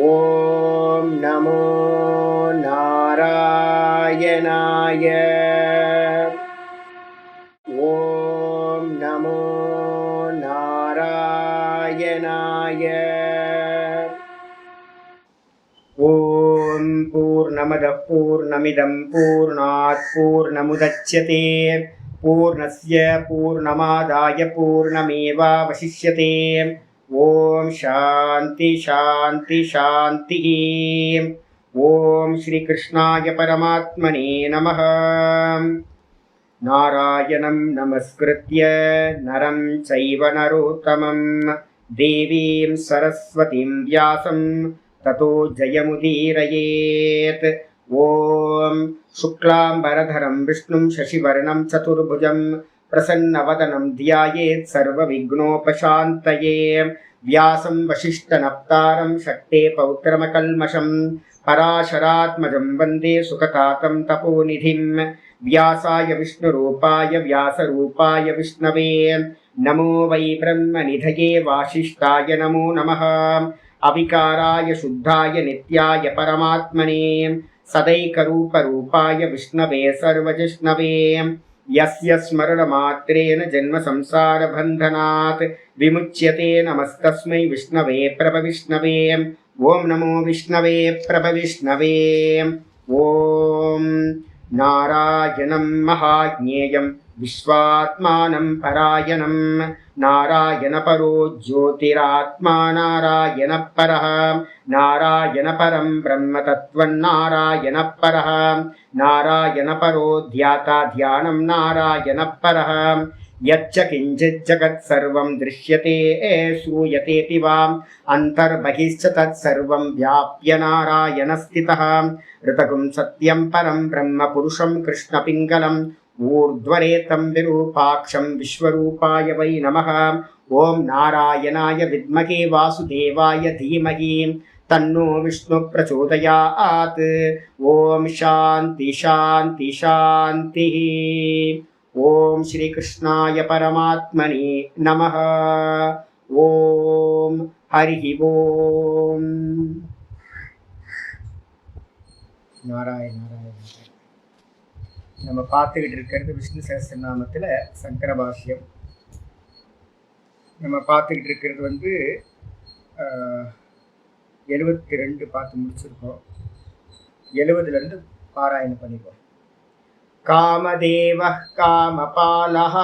ஓம் நமோ நாராயணாய. ஓம் நமோ நாராயணாய. ஓம் பூர்ணமதః பூர்ணமிதம் பூர்ணாத் பூர்ணமுதச்யதே பூர்ணஸ்ய பூர்ணமாதாய பூர்ணமேவாவசிஷ்யதே. ஓம் சாந்தி சாந்தி சாந்தி. ஓம் ஸ்ரீ கிருஷ்ணாய பரமாத்மனே நமः. நாராயணம் நமஸ்கிருத்ய நரம் சைவ நரோத்தமம் தேவீம் சரஸ்வதீம் வியாசம் ததோ ஜயமுதீரயேத். ஓம் சுக்லாம்பரதரம் விஷ்ணும் சசிவர்ணம் சதுர்புஜம் பிரசன்னவதனம் த்யாயேத் சர்வவிக்னோபசாந்தயே. வியாசம் வசிஷ்டநப்தாரம் சக்தே பௌத்திரமகல்மஷம் பராசராத்மஜம் வந்தே சுகதாதம் தபோநிதிம். வியாசாய விஷ்ணுரூபாய வியாசரூபாய விஷ்ணவே நமோ வை பிரம்மநிதயே வாசிஷ்டாய நமோ நமः. அவிகாராய சுத்தாய நித்யாய பரமாத்மனே சதைகரூபரூபாய விஷ்ணவே சர்வஜிஷ்ணவே. யஸ்ய ஸ்மரணமாத்ரேன ஜன்ம சம்சார பந்தனாத் விமுச்யதே நமஸ்தஸ்மை விஷ்ணவே பிரபவிஷ்ணவே. ஓம் நமோ விஷ்ணவே பிரபவிஷ்ணவே. ஓம் நாராயணம் மகாஜ்ஞேயம் விஸ்வாத்மானம் பராயணம். நாராயண பரோ ஜோதிராத்மா நாராயண பரः. நாராயண பரம் பிரம்ம தத்வம் நாராயண பரः. நாராயண பரோ த்யாதா தியானம் நாராயண பரः. யச்ச கிஞ்சித் ஜகத் சர்வம் திருஷ்யதே ஸ்ரூயதேபி வா அந்தர்பகிஷ்ச தத் சர்வம் வியாப்ய நாராயண ஸ்திதः. ரிதகும் சத்யம் பரம் பிரம்ம புருஷம் கிருஷ்ண பிங்கலம் ஊர்த்வரேதம் விரூபாக்ஷம் விஸ்வரூபாய வை நமः. ஓம் நாராயணாய வித்மகே வாசுதேவாய தீமஹி தன்னோ விஷ்ணு பிரச்சோதயாத். ஓம் சாந்தி சாந்தி சாந்தி. ஓம் ஸ்ரீ கிருஷ்ணாய பரமாத்மனே நமः. ஓம் ஹரி ஓம். நாராயண நாராயண. நம்ம பார்த்துக்கிட்டு இருக்கிறது விஷ்ணு சஹஸ்ரநாமத்தில் சங்கர பாஷ்யம். நம்ம பார்த்துக்கிட்டு இருக்கிறது 72 பார்த்து முடிச்சிருக்கோம். 70லேருந்து பாராயணம் பண்ணிப்போம். காமதேவ காமபாலஹ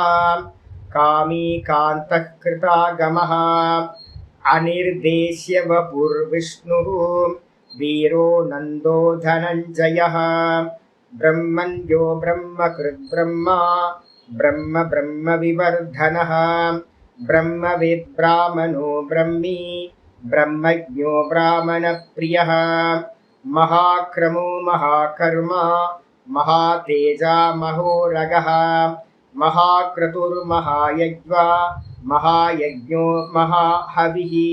காமீ காந்தः கிருதாகமஹ அனிர்தேஷ்ய வபுர்விஷ்ணுः வீரோ நந்தோ தனஞ்சயः. பிரம்மண்யோ பிரம்மகிருத் பிரம்மா பிரம்ம பிரம்ம விவர்தனः. பிரம்மவித் பிராமணோ பிரம்மீ பிரம்மஜ்ஞோ பிராமண பிரியः. மகாக்ரமோ மகாகர்மா மகாதேஜா மகோரகः. மகாக்ரதுர் மகாயஜ்வா மகாயஜ்ஞோ மகாஹவிஹி.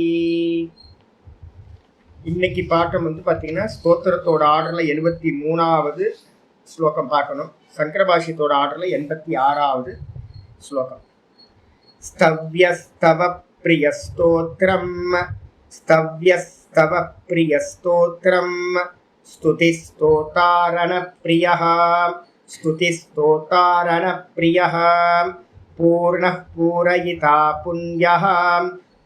இன்னைக்கு பாட்டம் பார்த்தீங்கன்னா ஸ்தோத்திரத்தோட ஆர்டரில் 73வது ஸ்லோகம் பார்க்கணும். சங்கரபாஷ்யத்தோட ஆர்டரில் 86வது ஸ்லோகம். ஸ்தவ்யஸ்தவ பிரியஸ்தோத்ரம் ஸ்தவ்யஸ்தவ பிரியஸ்தோத்ரம் ஸ்துதிஸ்தோதாரண பிரியः ஸ்துதிஸ்தோதாரண பிரியः. பூர்ணः பூரயிதா புண்யः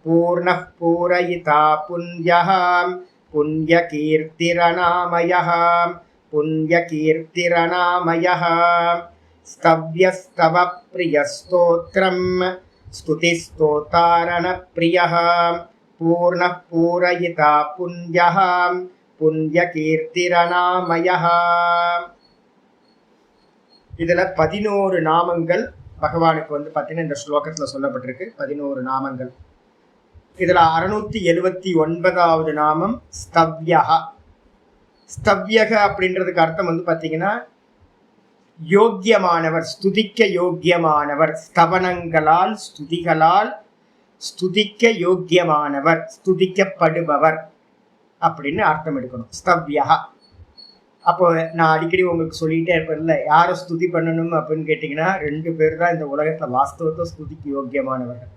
பூர்ணः பூரயிதா புண்யः புண்யகீர்த்திரநாமயः புண்யகீர்த்திரநாமயः. ஸ்தவ்யஸ்தவ பிரியஸ்தோத்ரம் ஸ்துதிஸ்தோதாரண பிரியः பூர்ணः பூரயிதா புண்யः புண்யகீர்த்திரநாமயः. இதுல 11 நாமங்கள் பகவானுக்கு பார்த்தீங்கன்னா இந்த ஸ்லோகத்துல சொல்லப்பட்டிருக்கு. 11 நாமங்கள். இதுல 679வது நாமம் ஸ்தவ்யஹ. ஸ்தவ்யக அப்படின்றதுக்கு அர்த்தம் பார்த்தீங்கன்னா யோக்கியமானவர், ஸ்துதிக்க யோக்கியமானவர். ஸ்தவனங்களால் ஸ்துதிகளால் ஸ்துதிக்க யோக்கியமானவர், ஸ்துதிக்கப்படுபவர் அப்படின்னு அர்த்தம் எடுக்கணும் ஸ்தவ்யஹ. அப்போ நான் அடிக்கடி உங்களுக்கு சொல்லிகிட்டே இருப்பேன்ல, யாரை ஸ்துதி பண்ணணும் அப்படின்னு கேட்டிங்கன்னா 2 பேர் தான் இந்த உலகத்தில் வாஸ்தவத்தை ஸ்துதிக்கு யோக்கியமானவர்கள்.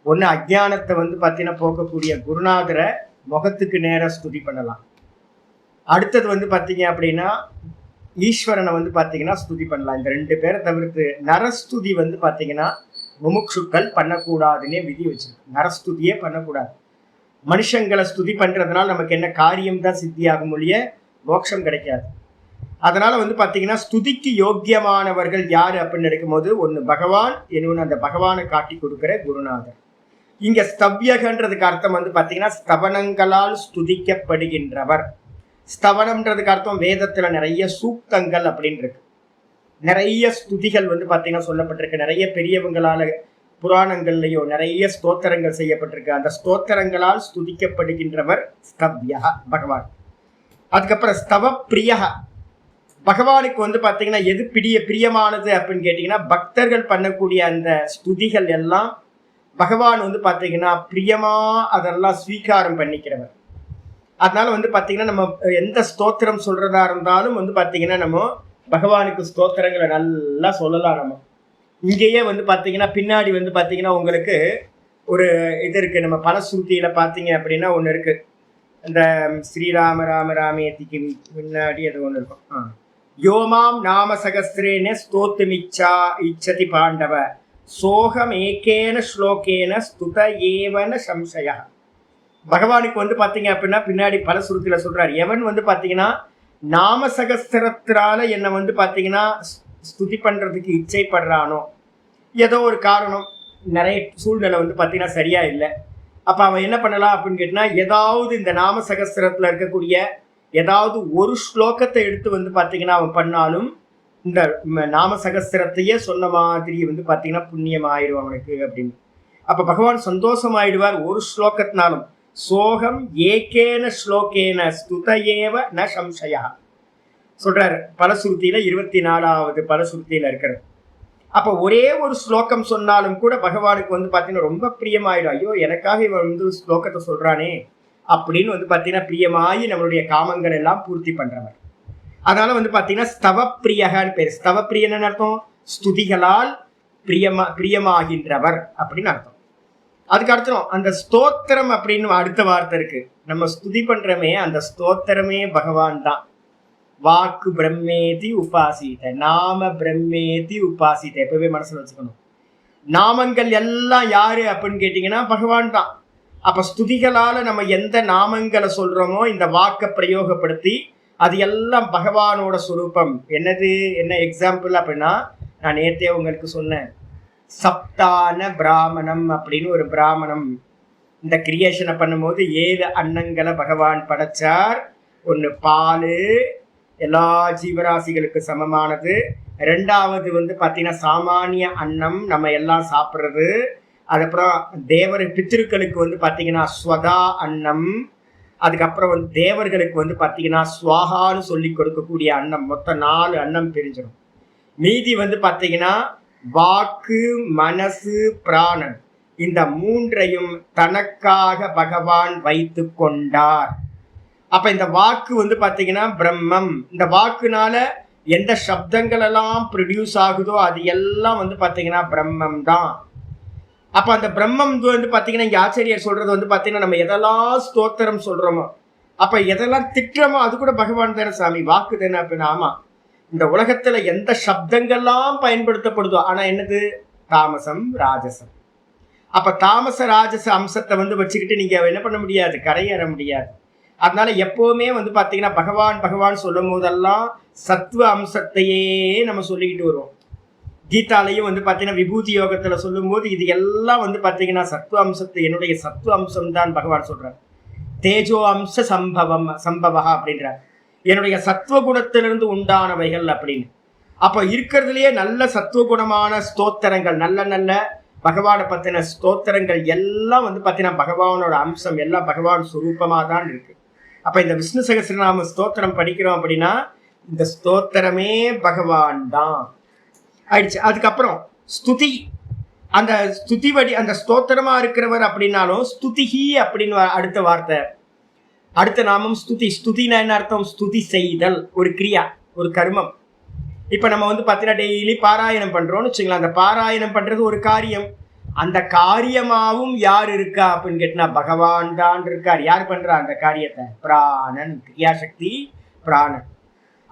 ஒன்று அஜ்ஞானத்தை பார்த்தீங்கன்னா போக்கக்கூடிய குருநாதரை, முகத்துக்கு நேராக ஸ்துதி பண்ணலாம். அடுத்தது வந்து பார்த்தீங்க அப்படின்னா ஈஸ்வரனை வந்து பார்த்தீங்கன்னா ஸ்துதி பண்ணலாம். இந்த 2 பேரை தவிர்த்து நரஸ்துதி வந்து பார்த்தீங்கன்னா முமுட்சுக்கள் பண்ணக்கூடாதுன்னே விதி வச்சிருக்கு. நரஸ்துதியே பண்ணக்கூடாது. மனுஷங்களை ஸ்துதி பண்றதுனால நமக்கு என்ன காரியம் தான் சித்தியாகும் ஒழிய மோட்சம் கிடைக்காது. அதனால வந்து பார்த்தீங்கன்னா ஸ்துதிக்கு யோக்கியமானவர்கள் யாரு அப்படின்னு எடுக்கும்போது ஒன்று பகவான், இன்னொன்று அந்த பகவானை காட்டி கொடுக்கிற குருநாதர். இங்க ஸ்தவ்யகன்றதுக்கு அர்த்தம் வந்து பார்த்தீங்கன்னா ஸ்தவனங்களால் ஸ்துதிக்கப்படுகின்றவர். ஸ்தவனம்ன்றதுக்கு அர்த்தம் வேதத்துல நிறைய சூக்தங்கள் அப்படின்னு இருக்கு, நிறைய ஸ்துதிகள் வந்து பார்த்தீங்கன்னா சொல்லப்பட்டிருக்கு. நிறைய பெரியவங்களால புராணங்கள்லயோ நிறைய ஸ்தோத்திரங்கள் செய்யப்பட்டிருக்கு. அந்த ஸ்தோத்திரங்களால் ஸ்துதிக்கப்படுகின்றவர் ஸ்தவ்யா பகவான். அதுக்கப்புறம் ஸ்தவ பிரியா, பகவானுக்கு வந்து பார்த்தீங்கன்னா எது பிரியமானது அப்படின்னு கேட்டிங்கன்னா பக்தர்கள் பண்ணக்கூடிய அந்த ஸ்துதிகள் எல்லாம் பகவான் வந்து பார்த்தீங்கன்னா பிரியமா அதெல்லாம் ஸ்வீகாரம் பண்ணிக்கிறவர். அதனால வந்து பார்த்தீங்கன்னா நம்ம எந்த ஸ்தோத்திரம் சொல்றதா இருந்தாலும் வந்து பார்த்தீங்கன்னா நம்ம பகவானுக்கு ஸ்தோத்திரங்களை நல்லா சொல்லலாம். நம்ம இங்கேயே வந்து பார்த்தீங்கன்னா பின்னாடி வந்து பார்த்தீங்கன்னா உங்களுக்கு ஒரு இது இருக்கு. நம்ம பலஸ்ருதியில பார்த்தீங்க அப்படின்னா ஒன்று இருக்கு. இந்த ஸ்ரீராம ராம ராமேதிக்கு முன்னாடி அது ஒன்று இருக்கும். யோமாம் நாம சகஸ்திரேன ஸ்தோத்துமிச்சா இச்சதி பாண்டவ சோகம் ஏகேன ஸ்லோகேன ஸ்துத ஏவன சம்சய. பகவானுக்கு வந்து பார்த்தீங்க அப்படின்னா பின்னாடி பலஸ்ருதியில சொல்றாரு, எவன் வந்து பார்த்தீங்கன்னா நாம சகஸ்திரத்தினால என்னை வந்து பார்த்தீங்கன்னா ஸ்துதி பண்றதுக்கு இச்சைப்படுறானோ, ஏதோ ஒரு காரணம், நிறைய சூழ்நிலை வந்து பார்த்தீங்கன்னா சரியா இல்லை, அப்ப அவன் என்ன பண்ணலாம் அப்படின்னு கேட்டினா ஏதாவது இந்த நாம சகஸ்திரத்துல இருக்கக்கூடிய ஏதாவது ஒரு ஸ்லோகத்தை எடுத்து வந்து பார்த்தீங்கன்னா அவன் பண்ணாலும் இந்த நாம சகஸ்திரத்தையே சொன்ன மாதிரி வந்து பார்த்தீங்கன்னா புண்ணியம் ஆயிடும் அவனுக்கு அப்படின்னு. அப்ப பகவான் சந்தோஷமாயிடுவார் ஒரு ஸ்லோகத்தினாலும். சோகம் ஏகேன ஸ்லோகேன ஸ்துதயேவ ந சம்சயா சொல்றாரு பலஸ்ருதியில 24வது பலஸ்ருதியில இருக்கிறது. அப்ப ஒரே ஒரு ஸ்லோகம் சொன்னாலும் கூட பகவானுக்கு வந்து பார்த்தீங்கன்னா ரொம்ப பிரியமாயிடும். ஐயோ எனக்காக இவன் வந்து ஸ்லோகத்தை சொல்றானே அப்படின்னு வந்து பார்த்தீங்கன்னா பிரியமாயி நம்மளுடைய காமங்கள் எல்லாம் பூர்த்தி பண்றவர். அதனால வந்து பார்த்தீங்கன்னா ஸ்தவப்பிரியகான்னு பேர். ஸ்தவப்பிரியன்னு அர்த்தம் ஸ்துதிகளால் பிரியமாகின்றவர் அப்படின்னு அர்த்தம். அதுக்கு அர்த்தம் அந்த ஸ்தோத்திரம் அப்படின்னு அடுத்த வார்த்தை இருக்கு. நம்ம ஸ்துதி பண்றமே அந்த ஸ்தோத்திரமே பகவான் தான். வாக்கு பிரம்மேதி உபாசித, நாம பிரம்மேதி உபாசித, எப்பவே மனசுல வச்சுக்கணும். நாமங்கள் எல்லாம் யாரு அப்படின்னு கேட்டீங்கன்னா பகவான் தான். அப்ப ஸ்துதிகளால நம்ம எந்த நாமங்களை சொல்றோமோ இந்த வாக்கை பிரயோகப்படுத்தி அது எல்லாம் பகவானோட சுரூபம். என்னது என்ன எக்ஸாம்பிள் அப்படின்னா நான் நேற்றே உங்களுக்கு சொன்னேன், சப்தான பிராமணம் அப்படின்னு ஒரு பிராமணம். இந்த கிரியேஷனை பண்ணும்போது 7 அன்னங்களை பகவான் படைச்சார். ஒன்று பால், எல்லா ஜீவராசிகளுக்கு சமமானது. 2வது வந்து பார்த்தீங்கன்னா சாமானிய அன்னம், நம்ம எல்லாம் சாப்பிட்றது. அதுக்கப்புறம் தேவர் பித்திருக்களுக்கு வந்து பார்த்தீங்கன்னா ஸ்வதா அன்னம். அதுக்கப்புறம் வந்து தேவர்களுக்கு வந்து பார்த்தீங்கன்னா ஸ்வாகான்னு சொல்லி கொடுக்கக்கூடிய அன்னம். மொத்தம் 4 அன்னம் பிரிஞ்சிடும். மீதி வந்து பார்த்தீங்கன்னா வாக்கு, மனசு, பிராணன், இந்த 3ஐயும் தனக்காக பகவான் வைத்து கொண்டார். அப்ப இந்த வாக்கு வந்து பாத்தீங்கன்னா பிரம்மம். இந்த வாக்குனால எந்த சப்தங்கள் எல்லாம் ப்ரொடியூஸ் ஆகுதோ அது எல்லாம் வந்து பாத்தீங்கன்னா பிரம்மம் தான். அப்ப அந்த பிரம்மம் வந்து பாத்தீங்கன்னா இங்க ஆச்சரியர் சொல்றது வந்து பாத்தீங்கன்னா நம்ம எதெல்லாம் ஸ்தோத்திரம் சொல்றோமோ, அப்ப எதெல்லாம் திட்டுறோமோ அது கூட பகவான் தானே சாமி, வாக்கு தானே அப்படின்னா. ஆமா, இந்த உலகத்துல எந்த சப்தங்கள்லாம் பயன்படுத்தப்படுதோ, ஆனா என்னது தாமசம் ராஜசம். அப்ப தாமச ராஜச அம்சத்தை வந்து வச்சுக்கிட்டு நீங்க என்ன பண்ண முடியாது, கரையேற முடியாது. அதனால எப்பவுமே வந்து பாத்தீங்கன்னா பகவான் பகவான் சொல்லும் போதெல்லாம் சத்துவ அம்சத்தையே நம்ம சொல்லிக்கிட்டு வருவோம். கீதாலையும் வந்து பாத்தீங்கன்னா விபூதி யோகத்துல சொல்லும் போது இது எல்லாம் வந்து பாத்தீங்கன்னா சத்துவ அம்சத்தை, என்னுடைய சத்துவ அம்சம் தான் பகவான் சொல்றார். தேஜோ அம்ச சம்பவா அப்படின்றார், என்னுடைய சத்துவ குணத்திலிருந்து உண்டானவைகள் அப்படின்னு. அப்ப இருக்கிறதுலயே நல்ல சத்துவ குணமான ஸ்தோத்திரங்கள், நல்ல நல்ல பகவானை பத்தின ஸ்தோத்திரங்கள் எல்லாம் வந்து பாத்தீங்கன்னா பகவானோட அம்சம், எல்லாம் பகவான் சுரூபமா தான் இருக்கு. அப்ப இந்த விஷ்ணு சகஸ்ரநாம ஸ்தோத்திரம் படிக்கிறோம் அப்படின்னா இந்த ஸ்தோத்திரமே பகவான் தான் ஆயிடுச்சு. அதுக்கப்புறம் ஸ்துதி, அந்த ஸ்துதி வடி அந்த ஸ்தோத்திரமா இருக்கிறவர் அப்படின்னாலும் ஸ்துதிஹி அப்படின்னு அடுத்த வார்த்தை, அடுத்த நாமம் ஸ்துதி. ஸ்துதினா என்ன அர்த்தம், ஸ்துதி செய்தல், ஒரு கிரியா, ஒரு கர்மம். இப்ப நம்ம வந்து பாத்தீங்கன்னா டெய்லி பாராயணம் பண்றோம்னு வச்சுக்கலாம். அந்த பாராயணம் பண்றது ஒரு காரியம். அந்த காரியமாவும் யார் இருக்கா அப்படின்னு கேட்டா பகவான் தான் இருக்கார். யார் பண்றா அந்த காரியத்தை? பிராணன். கிரியாசக்தி பிராணன்.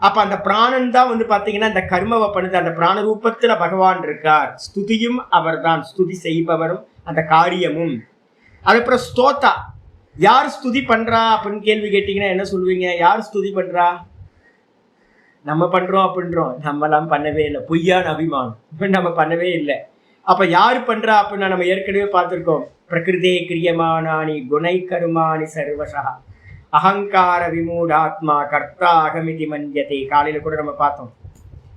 அப்ப அந்த பிராணன் தான் வந்து பாத்தீங்கன்னா இந்த கர்மவை பண்ணுது. அந்த பிராண ரூபத்துல பகவான் இருக்கார். ஸ்துதியும் அவர் தான், ஸ்துதி செய்பவரும் அந்த காரியமும். அதுக்கப்புறம் ஸ்தோத்தா, யார் ஸ்துதி பண்றா அப்படின்னு கேள்வி கேட்டீங்கன்னா என்ன சொல்லுவீங்க? யார் ஸ்துதி பண்றா? நம்ம பண்றோம் அப்படின்றோம். நம்மலாம் பண்ணவே இல்லை. பொய்யான அபிமானம், நம்ம பண்ணவே இல்லை. அப்ப யாரு பண்றா அப்படின்னா நம்ம ஏற்கனவே பார்த்திருக்கோம். பிரகிருதே கிரியமானானி குணை கருமானி சர்வசா அகங்கார விமூடாத்மா கர்த்தா அகமிதி மன்யதே. காலையில கூட நம்ம பார்த்தோம்.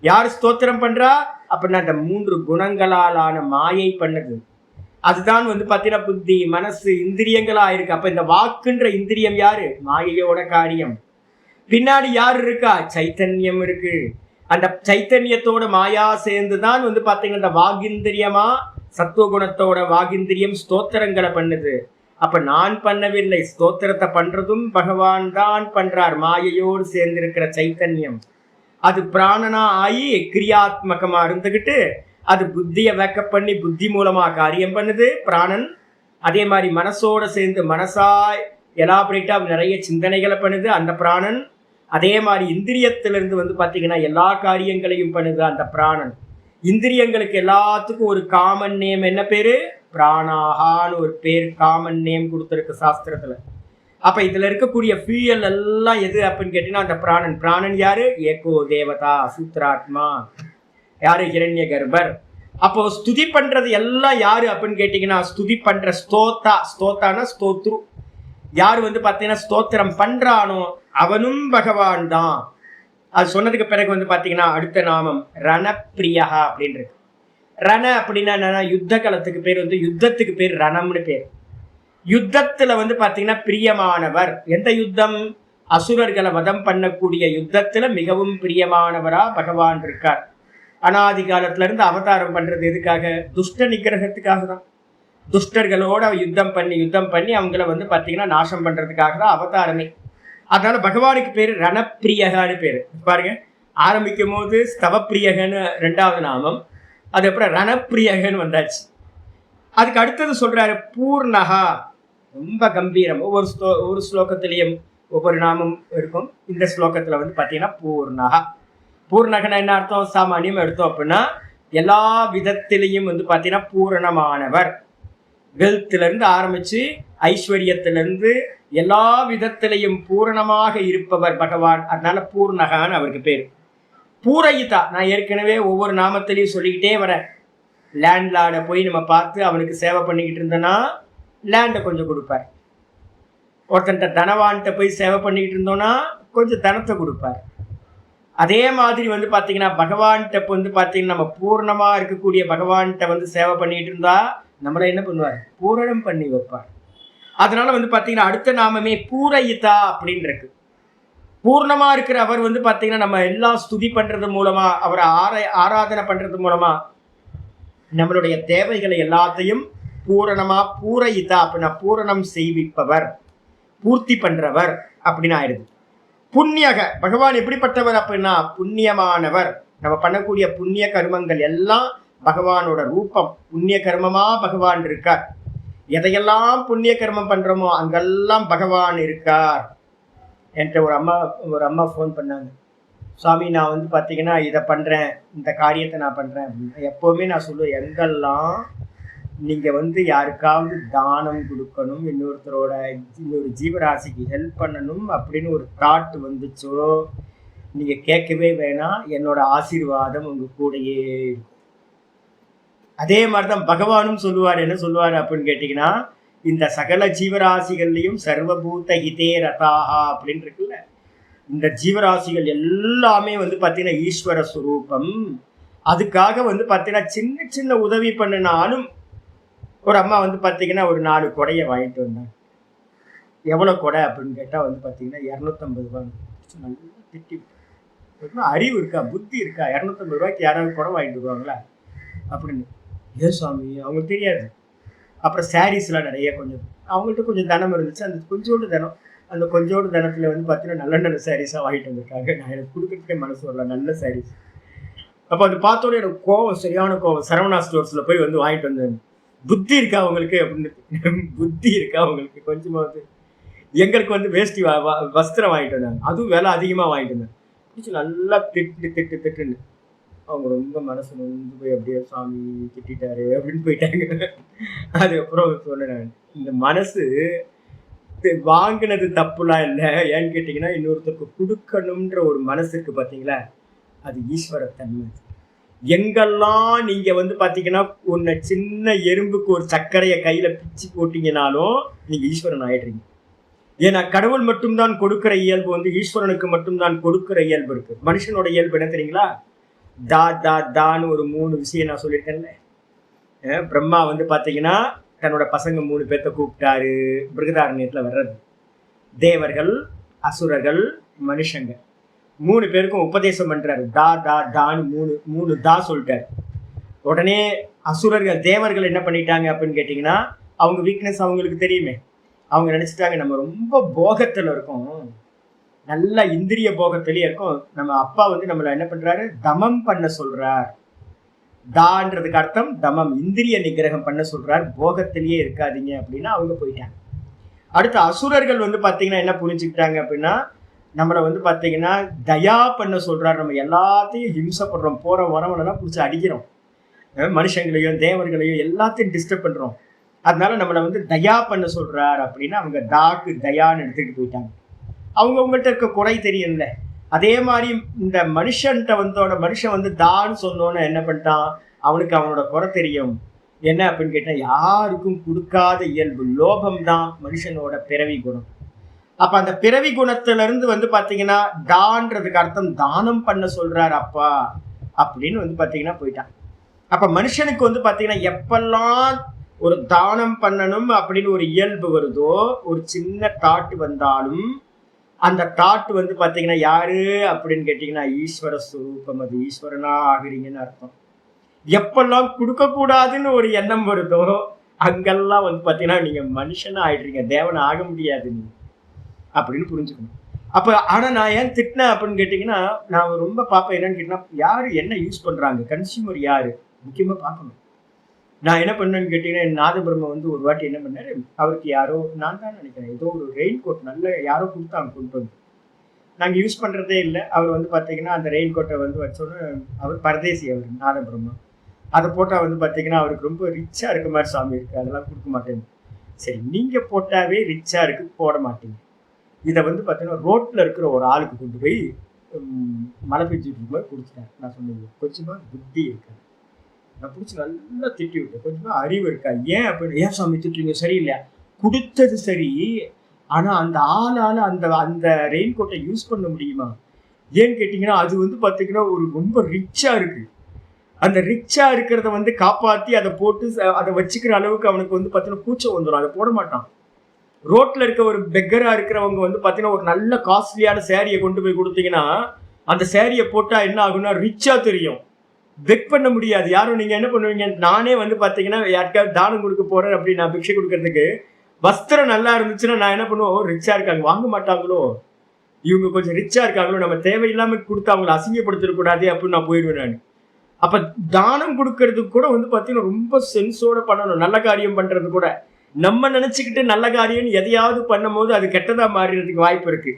யார் ஸ்தோத்திரம் பண்றா அப்படின்னா அந்த 3 குணங்களாலான மாயை பண்ணுது. அதுதான் வந்து பாத்தீங்கன்னா புத்தி, மனசு, இந்திரியங்களா இருக்கு. அப்ப இந்த வாக்குன்ற இந்திரியம் யாரு? மாயையோட காரியம். பின்னாடி யார் இருக்கா? சைத்தன்யம் இருக்கு. அந்த சைத்தன்யத்தோட மாயா சேர்ந்துதான் வந்து பாத்தீங்கன்னா இந்த வாகிந்திரியமா, சத்துவகுணத்தோட வாகிந்திரியம் ஸ்தோத்திரங்களை பண்ணுது. அப்ப நான் பண்ணவில்லை, ஸ்தோத்திரத்தை பண்றதும் பகவான் தான் பண்றார். மாயையோடு சேர்ந்து இருக்கிற சைத்தன்யம் அது பிராணனா ஆகி கிரியாத்மகமா இருந்துகிட்டு அது புத்தியை வேக்கப் பண்ணி புத்தி மூலமா காரியம் பண்ணுது பிராணன். அதே மாதிரி மனசோட சேர்ந்து மனசா எலாபரேட்டா நிறைய சிந்தனைகளை பண்ணுது அந்த பிராணன். அதே மாதிரி இந்திரியத்திலிருந்து வந்து பாத்தீங்கன்னா எல்லா காரியங்களையும் பண்ணுது அந்த பிராணன். இந்திரியங்களுக்கு எல்லாத்துக்கும் ஒரு காமன் நேம். என்ன பேரு? பிராணாகான்னு ஒரு பேர், காமன் நேம் கொடுத்துருக்கு சாஸ்திரத்துல. அப்ப இதுல இருக்கக்கூடிய ஃபியூயல் எல்லாம் எது அப்படின்னு கேட்டீங்கன்னா அந்த பிராணன். பிராணன் யாரு? ஏகோ தேவதா சூத்ராத்மா. யாரு? ஹிரண்ய கர்ப்பர். அப்போ ஸ்துதி பண்றது எல்லாம் யாரு அப்படின்னு கேட்டீங்கன்னா ஸ்துதி பண்ற ஸ்தோத்தா. ஸ்தோத்தான ஸ்தோத்ரு. யாரு வந்து பாத்தீங்கன்னா ஸ்தோத்திரம் பண்றானோ அவனும் பகவான் தான். அது சொன்னதுக்கு பிறகு வந்து பாத்தீங்கன்னா அடுத்த நாமம் ரணப்பிரியா அப்படின்னு இருக்கு. ரண அப்படின்னா என்னன்னா யுத்த காலத்துக்கு பேர் வந்து, யுத்தத்துக்கு பேர் ரணம்னு பேர். யுத்தத்துல வந்து பாத்தீங்கன்னா பிரியமானவர். எந்த யுத்தம்? அசுரர்களை வதம் பண்ணக்கூடிய யுத்தத்துல மிகவும் பிரியமானவரா பகவான் இருக்கார். அனாதி காலத்துல இருந்து அவதாரம் பண்றது எதுக்காக? துஷ்ட நிகிரகத்துக்காக தான். துஷ்டர்களோட யுத்தம் பண்ணி அவங்கள வந்து பாத்தீங்கன்னா நாசம் பண்றதுக்காக தான் அவதாரமே. அதனால பகவானுக்கு பேரு ரணப்பிரியகான்னு பேரு. பாருங்க, ஆரம்பிக்கும் போது ஸ்தவப்பிரியகன்னு 2வது நாமம், அதுக்கப்புறம் ரணப்பிரியகன்னு வந்தாச்சு. அதுக்கு அடுத்தது சொல்றாரு பூர்ணகா. ரொம்ப கம்பீரம். ஒவ்வொரு ஸ்லோகத்திலையும் ஒவ்வொரு நாமம் இருக்கும். இந்த ஸ்லோகத்துல வந்து பாத்தீங்கன்னா பூர்ணகா. பூர்ணகனா என்ன அர்த்தம்? சாமானியம் எடுத்தோம் அப்படின்னா எல்லா விதத்திலையும் வந்து பாத்தீங்கன்னா பூரணமானவர். வெல்த்ல இருந்து ஆரம்பிச்சு ஐஸ்வர்யத்திலிருந்து எல்லா விதத்திலையும் பூரணமாக இருப்பவர் பகவான். அதனால பூர்ணகான்னு அவருக்கு பேரு. பூரயிதா, நான் ஏற்கனவே ஒவ்வொரு நாமத்திலையும் சொல்லிக்கிட்டே வரேன். லேண்ட்லார்டை போய் நம்ம பார்த்து அவனுக்கு சேவை பண்ணிக்கிட்டு இருந்தோன்னா லேண்டை கொஞ்சம் கொடுப்பார். ஒருத்தன்ட்ட தனவான்கிட்ட போய் சேவை பண்ணிக்கிட்டு இருந்தோம்னா கொஞ்சம் தனத்தை கொடுப்பார். அதே மாதிரி வந்து பாத்தீங்கன்னா பகவான்கிட்ட வந்து பாத்தீங்கன்னா நம்ம பூர்ணமா இருக்கக்கூடிய பகவான்கிட்ட வந்து சேவை பண்ணிட்டு இருந்தா நம்மள என்ன பண்ணுவார்? பூரணம் பண்ணி வைப்பார். அதனால வந்து பாத்தீங்கன்னா அடுத்த நாமமே பூரயிதா அப்படின்னு இருக்கு. பூர்ணமா இருக்கிற அவர் வந்து பாத்தீங்கன்னா நம்ம எல்லாம் ஸ்துதி பண்றது மூலமா, அவரை ஆராதனை பண்றது மூலமா நம்மளுடைய தேவைகளை எல்லாத்தையும் பூரணமா, பூரயிதா அப்படின்னா பூரணம் செய்விப்பவர், பூர்த்தி பண்றவர் அப்படின்னு ஆயிடுது. புண்ணியக, பகவான் எப்படிப்பட்டவர் அப்படின்னா புண்ணியமானவர். நம்ம பண்ணக்கூடிய புண்ணிய கர்மங்கள் எல்லாம் பகவானோட ரூபம். புண்ணிய கர்மமா பகவான் இருக்கார். எதையெல்லாம் புண்ணிய கர்மம் பண்றோமோ அங்கெல்லாம் பகவான் இருக்கார். என்கிட்ட ஒரு அம்மா ஃபோன் பண்ணாங்க. சுவாமி, நான் வந்து பார்த்தீங்கன்னா இதை பண்றேன், இந்த காரியத்தை நான் பண்றேன் அப்படின்னு. எப்பவுமே நான் சொல்லுவேன், எங்கெல்லாம் நீங்க வந்து யாருக்காவது தானம் கொடுக்கணும், இன்னொரு ஜீவராசிக்கு ஹெல்ப் பண்ணணும் அப்படின்னு ஒரு தாட் வந்துச்சோ நீங்க கேட்கவே வேணாம், என்னோட ஆசீர்வாதம் உங்க கூடயே இருக்கும். அதே மாதிரிதான் பகவானும் சொல்லுவார். என்ன சொல்லுவார் அப்படின்னு கேட்டீங்கன்னா, இந்த சகல ஜீவராசிகள்லையும் சர்வபூத ஹிதே ரதாஹா அப்படின்னு இருக்குல்ல, இந்த ஜீவராசிகள் எல்லாமே வந்து பார்த்தீங்கன்னா ஈஸ்வர சுரூபம். அதுக்காக வந்து பார்த்தீங்கன்னா சின்ன சின்ன உதவி பண்ணினாலும், ஒரு அம்மா வந்து பார்த்தீங்கன்னா ஒரு 4 கொடையை வாங்கிட்டு வந்தாங்க. எவ்வளோ கொடை அப்படின்னு கேட்டால் வந்து பார்த்தீங்கன்னா 250 ரூபாய். நல்லா திட்டி, அறிவு இருக்கா, புத்தி இருக்கா, 250 ரூபாய்க்கு யாராவது கொடை வாங்கிட்டு வருவாங்களா அப்படின்னு. ஏன் சுவாமி, அவங்களுக்கு தெரியாது. அப்புறம் சாரீஸ்லாம் நிறைய கொஞ்சம் அவங்கள்ட்ட கொஞ்சம் தனம் இருந்துச்சு. அந்த கொஞ்சோண்டு தனத்தில் வந்து பார்த்தீங்கன்னா நல்ல நல்ல சாரீஸாக வாங்கிட்டு வந்திருக்காங்க. நான் எனக்கு கொடுக்கறதுக்கே மனசு வரல, நல்ல சாரீஸ். அப்போ அது பார்த்தோன்னே எனக்கு கோவம், சரியான கோவம். சரவணா ஸ்டோர்ஸில் போய் வந்து வாங்கிட்டு வந்தேன். புத்தி இருக்கா அவங்களுக்கு அப்படின்னு. புத்தி இருக்கா அவங்களுக்கு கொஞ்சமாவது? எங்களுக்கு வந்து வேஷ்டி வஸ்திரம் வாங்கிட்டு வந்தாங்க, அதுவும் விலை அதிகமா வாங்கிட்டு வந்தாங்க. பிடிச்சி நல்லா திட்டுன்னு அவங்க ரொம்ப மனசு வந்து போய் அப்படியே சாமி திட்டாரு அப்படின்னு போயிட்டாங்க. அதுக்கப்புறம் சொன்னேன், இந்த மனசு வாங்கினது தப்புலாம் இல்லை, ஏன்னு கேட்டீங்கன்னா இன்னொருத்தருக்கு கொடுக்கணும்ன்ற ஒரு மனசுக்கு பார்த்தீங்களா, அது ஈஸ்வரத்தன்மை. எங்கெல்லாம் நீங்க வந்து பாத்தீங்கன்னா உன்னை சின்ன எறும்புக்கு ஒரு சர்க்கரையை கையில பிச்சு போட்டீங்கனாலும் நீங்க ஈஸ்வரன் ஆயிடுறீங்க. ஏன்னா கடவுள் மட்டும்தான் கொடுக்கிற இயல்பு வந்து ஈஸ்வரனுக்கு மட்டும்தான் கொடுக்கிற இயல்பு இருக்கு. மனுஷனோட இயல்பு என்ன தெரியுங்களா? தான்னு ஒரு 3 விஷயம் நான் சொல்லியிருக்கேன்ல. பிரம்மா வந்து பாத்தீங்கன்னா தன்னோட பசங்க 3 பேர்த்த கூப்பிட்டாரு, பிருகதாரண்யத்துல வர்றது. தேவர்கள், அசுரர்கள், மனுஷங்க 3 பேருக்கும் உபதேசம் பண்றாரு. தான்னு 3 தா சொல்லிட்டாரு. உடனே அசுரர்கள் தேவர்கள் என்ன பண்ணிட்டாங்க அப்படின்னு கேட்டீங்கன்னா, அவங்க வீக்னஸ் அவங்களுக்கு தெரியுமே. அவங்க நினைச்சிட்டாங்க நம்ம ரொம்ப போகத்துல இருக்கோம், நல்ல இந்திரிய போகத்திலேயே இருக்கும். நம்ம அப்பா வந்து நம்மள என்ன பண்றாரு, தமம் பண்ண சொல்றார். தான்றதுக்கு அர்த்தம் தமம், இந்திரிய நிகிரகம் பண்ண சொல்றார், போகத்திலேயே இருக்காதீங்க அப்படின்னா அவங்க போயிட்டாங்க. அடுத்து அசுரர்கள் வந்து பாத்தீங்கன்னா என்ன புரிஞ்சுக்கிட்டாங்க அப்படின்னா, நம்மளை வந்து பாத்தீங்கன்னா தயா பண்ண சொல்றாரு. நம்ம எல்லாத்தையும் ஹிம்சப்படுறோம், போற வரவனெல்லாம் பிடிச்சி அடிக்கிறோம், மனுஷங்களையும் தேவர்களையும் எல்லாத்தையும் டிஸ்டர்ப் பண்றோம். அதனால நம்மளை வந்து தயா பண்ண சொல்றார் அப்படின்னு அவங்க தாக்கு தயான்னு எடுத்துக்கிட்டு போயிட்டாங்க. அவங்ககிட்ட இருக்க குறை தெரியும்ல. அதே மாதிரி இந்த மனுஷன் வந்து தான்னு சொன்னோன்னு என்ன பண்ணிட்டான், அவனுக்கு அவனோட குறை தெரியும். என்ன அப்படின்னு கேட்டா, யாருக்கும் கொடுக்காத இயல்பு லோபம் தான் மனுஷனோட பிறவி குணம். அப்ப அந்த பிறவி குணத்துல இருந்து வந்து பாத்தீங்கன்னா தான்றதுக்கு அர்த்தம் தானம் பண்ண சொல்றாரு அப்பா அப்படின்னு வந்து பாத்தீங்கன்னா போயிட்டான். அப்ப மனுஷனுக்கு வந்து பாத்தீங்கன்னா எப்பெல்லாம் ஒரு தானம் பண்ணணும் அப்படின்னு ஒரு இயல்பு வருதோ, ஒரு சின்ன தாட்டு வந்தாலும் அந்த தாட்டு வந்து பாத்தீங்கன்னா யாரு அப்படின்னு கேட்டீங்கன்னா ஈஸ்வர ஸ்வரூபம், அது ஈஸ்வரனா ஆகுறீங்கன்னு அர்த்தம். எப்பெல்லாம் கொடுக்க கூடாதுன்னு ஒரு எண்ணம் வருதோ அங்கெல்லாம் வந்து பாத்தீங்கன்னா நீங்க மனுஷனா ஆயிடுறீங்க, தேவனை ஆக முடியாது நீங்க அப்படின்னு புரிஞ்சுக்கணும். அப்ப ஆனா நான் ஏன் திட்டினேன் அப்படின்னு கேட்டீங்கன்னா, நான் ரொம்ப பார்ப்பேன். என்னன்னு கேட்டீங்கன்னா, யாரு என்ன யூஸ் பண்றாங்க, கன்சியூமர் யாரு முக்கியமா பார்க்கணும். நான் என்ன பண்ணேன்னு கேட்டீங்கன்னா, என் நாதபிரம்ம வந்து ஒரு வாட்டி என்ன பண்ணாரு, அவருக்கு யாரோ, நான் தான் நினைக்கிறேன், ஏதோ ஒரு ரெயின் கோட் நல்ல யாரோ கொடுத்தாங்க, கொண்டு வந்து நாங்க யூஸ் பண்றதே இல்லை. அவர் வந்து பாத்தீங்கன்னா அந்த ரெயின் கோட்டை வந்து வச்சோன்னு, அவர் பரதேசி, அவர் நாதபிரம்மா, அதை போட்டா வந்து பாத்தீங்கன்னா அவருக்கு ரொம்ப ரிச்சா இருக்க மாதிரி சாமி இருக்கு, அதெல்லாம் கொடுக்க மாட்டேன். சரி, நீங்க போட்டாவே ரிச்சா இருக்கு, போட மாட்டீங்க. இதை வந்து பார்த்தீங்கன்னா ரோட்டில் இருக்கிற ஒரு ஆளுக்கு கொண்டு போய் மழை பெஞ்சிட்டு இருக்கும்போது கொடுத்துட்டாரு. நான் சொன்னது கொஞ்சமா புத்தி இருக்காது. நான் பிடிச்சி நல்லா திட்டி விட்டேன், கொஞ்சமா அறிவு இருக்கா, ஏன் அப்படின்னு. ஏன் சாமி திட்டுறீங்க, சரியில்லையா? கொடுத்தது சரி, ஆனால் அந்த ஆளால் அந்த அந்த ரெயின் கோட்டை யூஸ் பண்ண முடியுமா? ஏன்னு கேட்டிங்கன்னா அது வந்து பார்த்தீங்கன்னா ஒரு ரொம்ப ரிச்சாக இருக்குது. அந்த ரிச்சாக இருக்கிறத வந்து காப்பாற்றி அதை போட்டு அதை வச்சுக்கிற அளவுக்கு அவனுக்கு வந்து பார்த்தீங்கன்னா கூச்சம் வந்துடும், அதை போட மாட்டான். ரோட்ல இருக்க ஒரு பெக்கரா இருக்கிறவங்க வந்து பாத்தீங்கன்னா ஒரு நல்ல காஸ்ட்லியான சேரியை கொண்டு போய் கொடுத்தீங்கன்னா அந்த சேரியை போட்டா என்ன ஆகும்னா ரிச்சா தெரியும், பெக் பண்ண முடியாது யாரும். நீங்க என்ன பண்ணுவீங்க, நானே வந்து பாத்தீங்கன்னா யாருக்காவது தானம் கொடுக்க போறேன் அப்படி நான் பிக்ஷை கொடுக்கறதுக்கு வஸ்திரம் நல்லா இருந்துச்சுன்னா நான் என்ன பண்ணுவோம், ரிச்சா இருக்காங்க வாங்க மாட்டாங்களோ, இவங்க கொஞ்சம் ரிச்சா இருக்காங்களோ, நம்ம தேவையில்லாம கொடுத்து அவங்களை அசிங்கப்படுத்திடக்கூடாது அப்படின்னு நான் போயிடுவேன் நான். அப்ப தானம் கொடுக்கறதுக்கு கூட வந்து பாத்தீங்கன்னா ரொம்ப சென்ஸோட பண்ணணும். நல்ல காரியம் பண்றது கூட நம்ம நினைச்சுக்கிட்டு நல்ல காரியம் எதையாவது பண்ணும் போது அது கெட்டதா மாறிடுறதுக்கு வாய்ப்பு இருக்கு.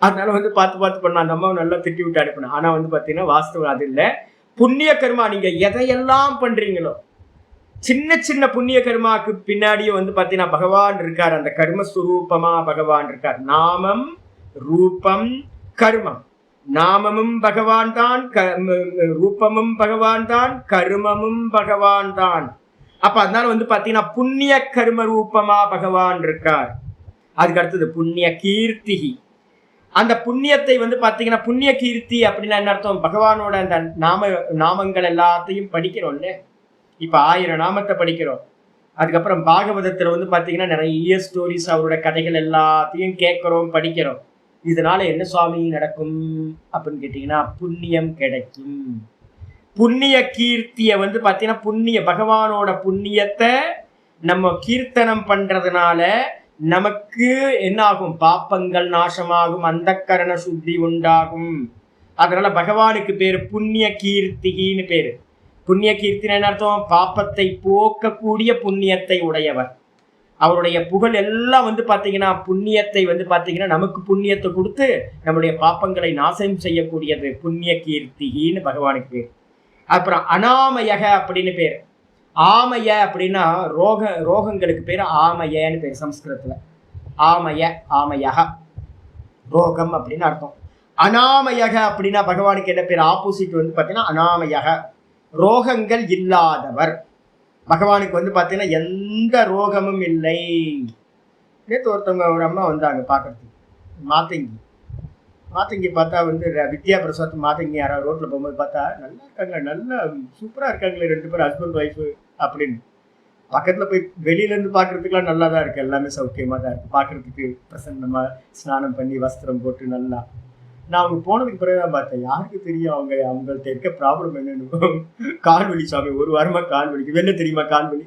அதனால வந்து பார்த்து பண்ண அந்த அம்மாவை நல்லா திட்டி விட்டு அனுப்பினேன். ஆனா வந்து பாத்தீங்கன்னா வாஸ்தவம் அது இல்லை. புண்ணிய கர்மா நீங்க எதையெல்லாம் பண்றீங்களோ, சின்ன சின்ன புண்ணிய கர்மாக்கு பின்னாடியே வந்து பாத்தீங்கன்னா பகவான் இருக்கார், அந்த கர்மஸ்வரூபமா பகவான் இருக்கார். நாமம் ரூபம் கர்மம், நாமமும் பகவான் தான், ரூபமும் பகவான் தான், கர்மமும் பகவான் தான். அப்ப அதனால வந்து பாத்தீங்கன்னா புண்ணிய கர்ம ரூபமா பகவான் இருக்கார். அதுக்கு அடுத்தது புண்ணிய கீர்த்தி. அந்த புண்ணியத்தை வந்து பாத்தீங்கன்னா புண்ணிய கீர்த்தி அப்படின்னா என்ன அர்த்தம், பகவானோட அந்த நாமங்கள் எல்லாத்தையும் படிக்கிறோம்ல. இப்ப 1000 நாமத்தை படிக்கிறோம். அதுக்கப்புறம் பாகவதத்துல வந்து பாத்தீங்கன்னா நிறைய ஸ்டோரிஸ், அவரோட கதைகள் எல்லாத்தையும் கேட்கிறோம், படிக்கிறோம். இதனால என்ன சுவாமி நடக்கும் அப்படின்னு கேட்டீங்கன்னா புண்ணியம் கிடைக்கும். புண்ணிய கீர்த்திய வந்து பாத்தீங்கன்னா புண்ணிய பகவானோட புண்ணியத்தை நம்ம கீர்த்தனம் பண்றதுனால நமக்கு என்ன ஆகும், பாப்பங்கள் நாசமாகும், அந்த கரண சுத்தி உண்டாகும். அதனால பகவானுக்கு பேரு புண்ணிய கீர்த்திகின்னு பேரு. புண்ணிய கீர்த்தின்னு அர்த்தம் பாப்பத்தை போக்கக்கூடிய புண்ணியத்தை உடையவர். அவருடைய புகழ் எல்லாம் வந்து பாத்தீங்கன்னா புண்ணியத்தை வந்து பாத்தீங்கன்னா நமக்கு புண்ணியத்தை கொடுத்து நம்முடைய பாப்பங்களை நாசம் செய்யக்கூடியது புண்ணிய கீர்த்தின்னு பகவானுக்கு பேர். அப்புறம் அனாமயக அப்படின்னு பேர். ஆமய அப்படின்னா ரோகங்களுக்கு பேர் ஆமயன்னு பேர் சம்ஸ்கிருதத்துல. ஆமயக ரோகம் அப்படின்னு அர்த்தம். அனாமயக அப்படின்னா பகவானுக்கு என்ன பேர்? ஆப்போசிட் வந்து பாத்தீங்கன்னா அனாமயக, ரோகங்கள் இல்லாதவர். பகவானுக்கு வந்து பாத்தீங்கன்னா எந்த ரோகமும் இல்லை. நேற்று ஒருத்தவங்க ஒரு அம்மா வந்தாங்க பார்க்கறதுக்கு, மாத்தங்கி பார்த்தா வந்து வித்யா பிரசாத் மாத்தங்கி யாராவது ரோட்ல போகும்போது பார்த்தா நல்லா இருக்காங்க, நல்லா சூப்பரா இருக்காங்களே 2 பேரும் ஹஸ்பண்ட் ஒய்ஃபு அப்படின்னு. பக்கத்துல போய் வெளியில இருந்து பாக்குறதுக்குலாம் நல்லா தான் இருக்கு, எல்லாமே சௌக்கியமா தான் இருக்கு பாக்குறதுக்கு. பிரசன்னமா ஸ்நானம் பண்ணி வஸ்திரம் போட்டு நல்லா. நான் அவங்க போனதுக்கு பிறகுதான் பார்த்தேன், யாருக்கு தெரியும் அவங்கள்ட்ட இருக்க ப்ராப்ளம் என்னன்னு. கால்வலி சாமி, 1 வாரமா கால்வலிக்கு. என்ன தெரியுமா கால்வலி?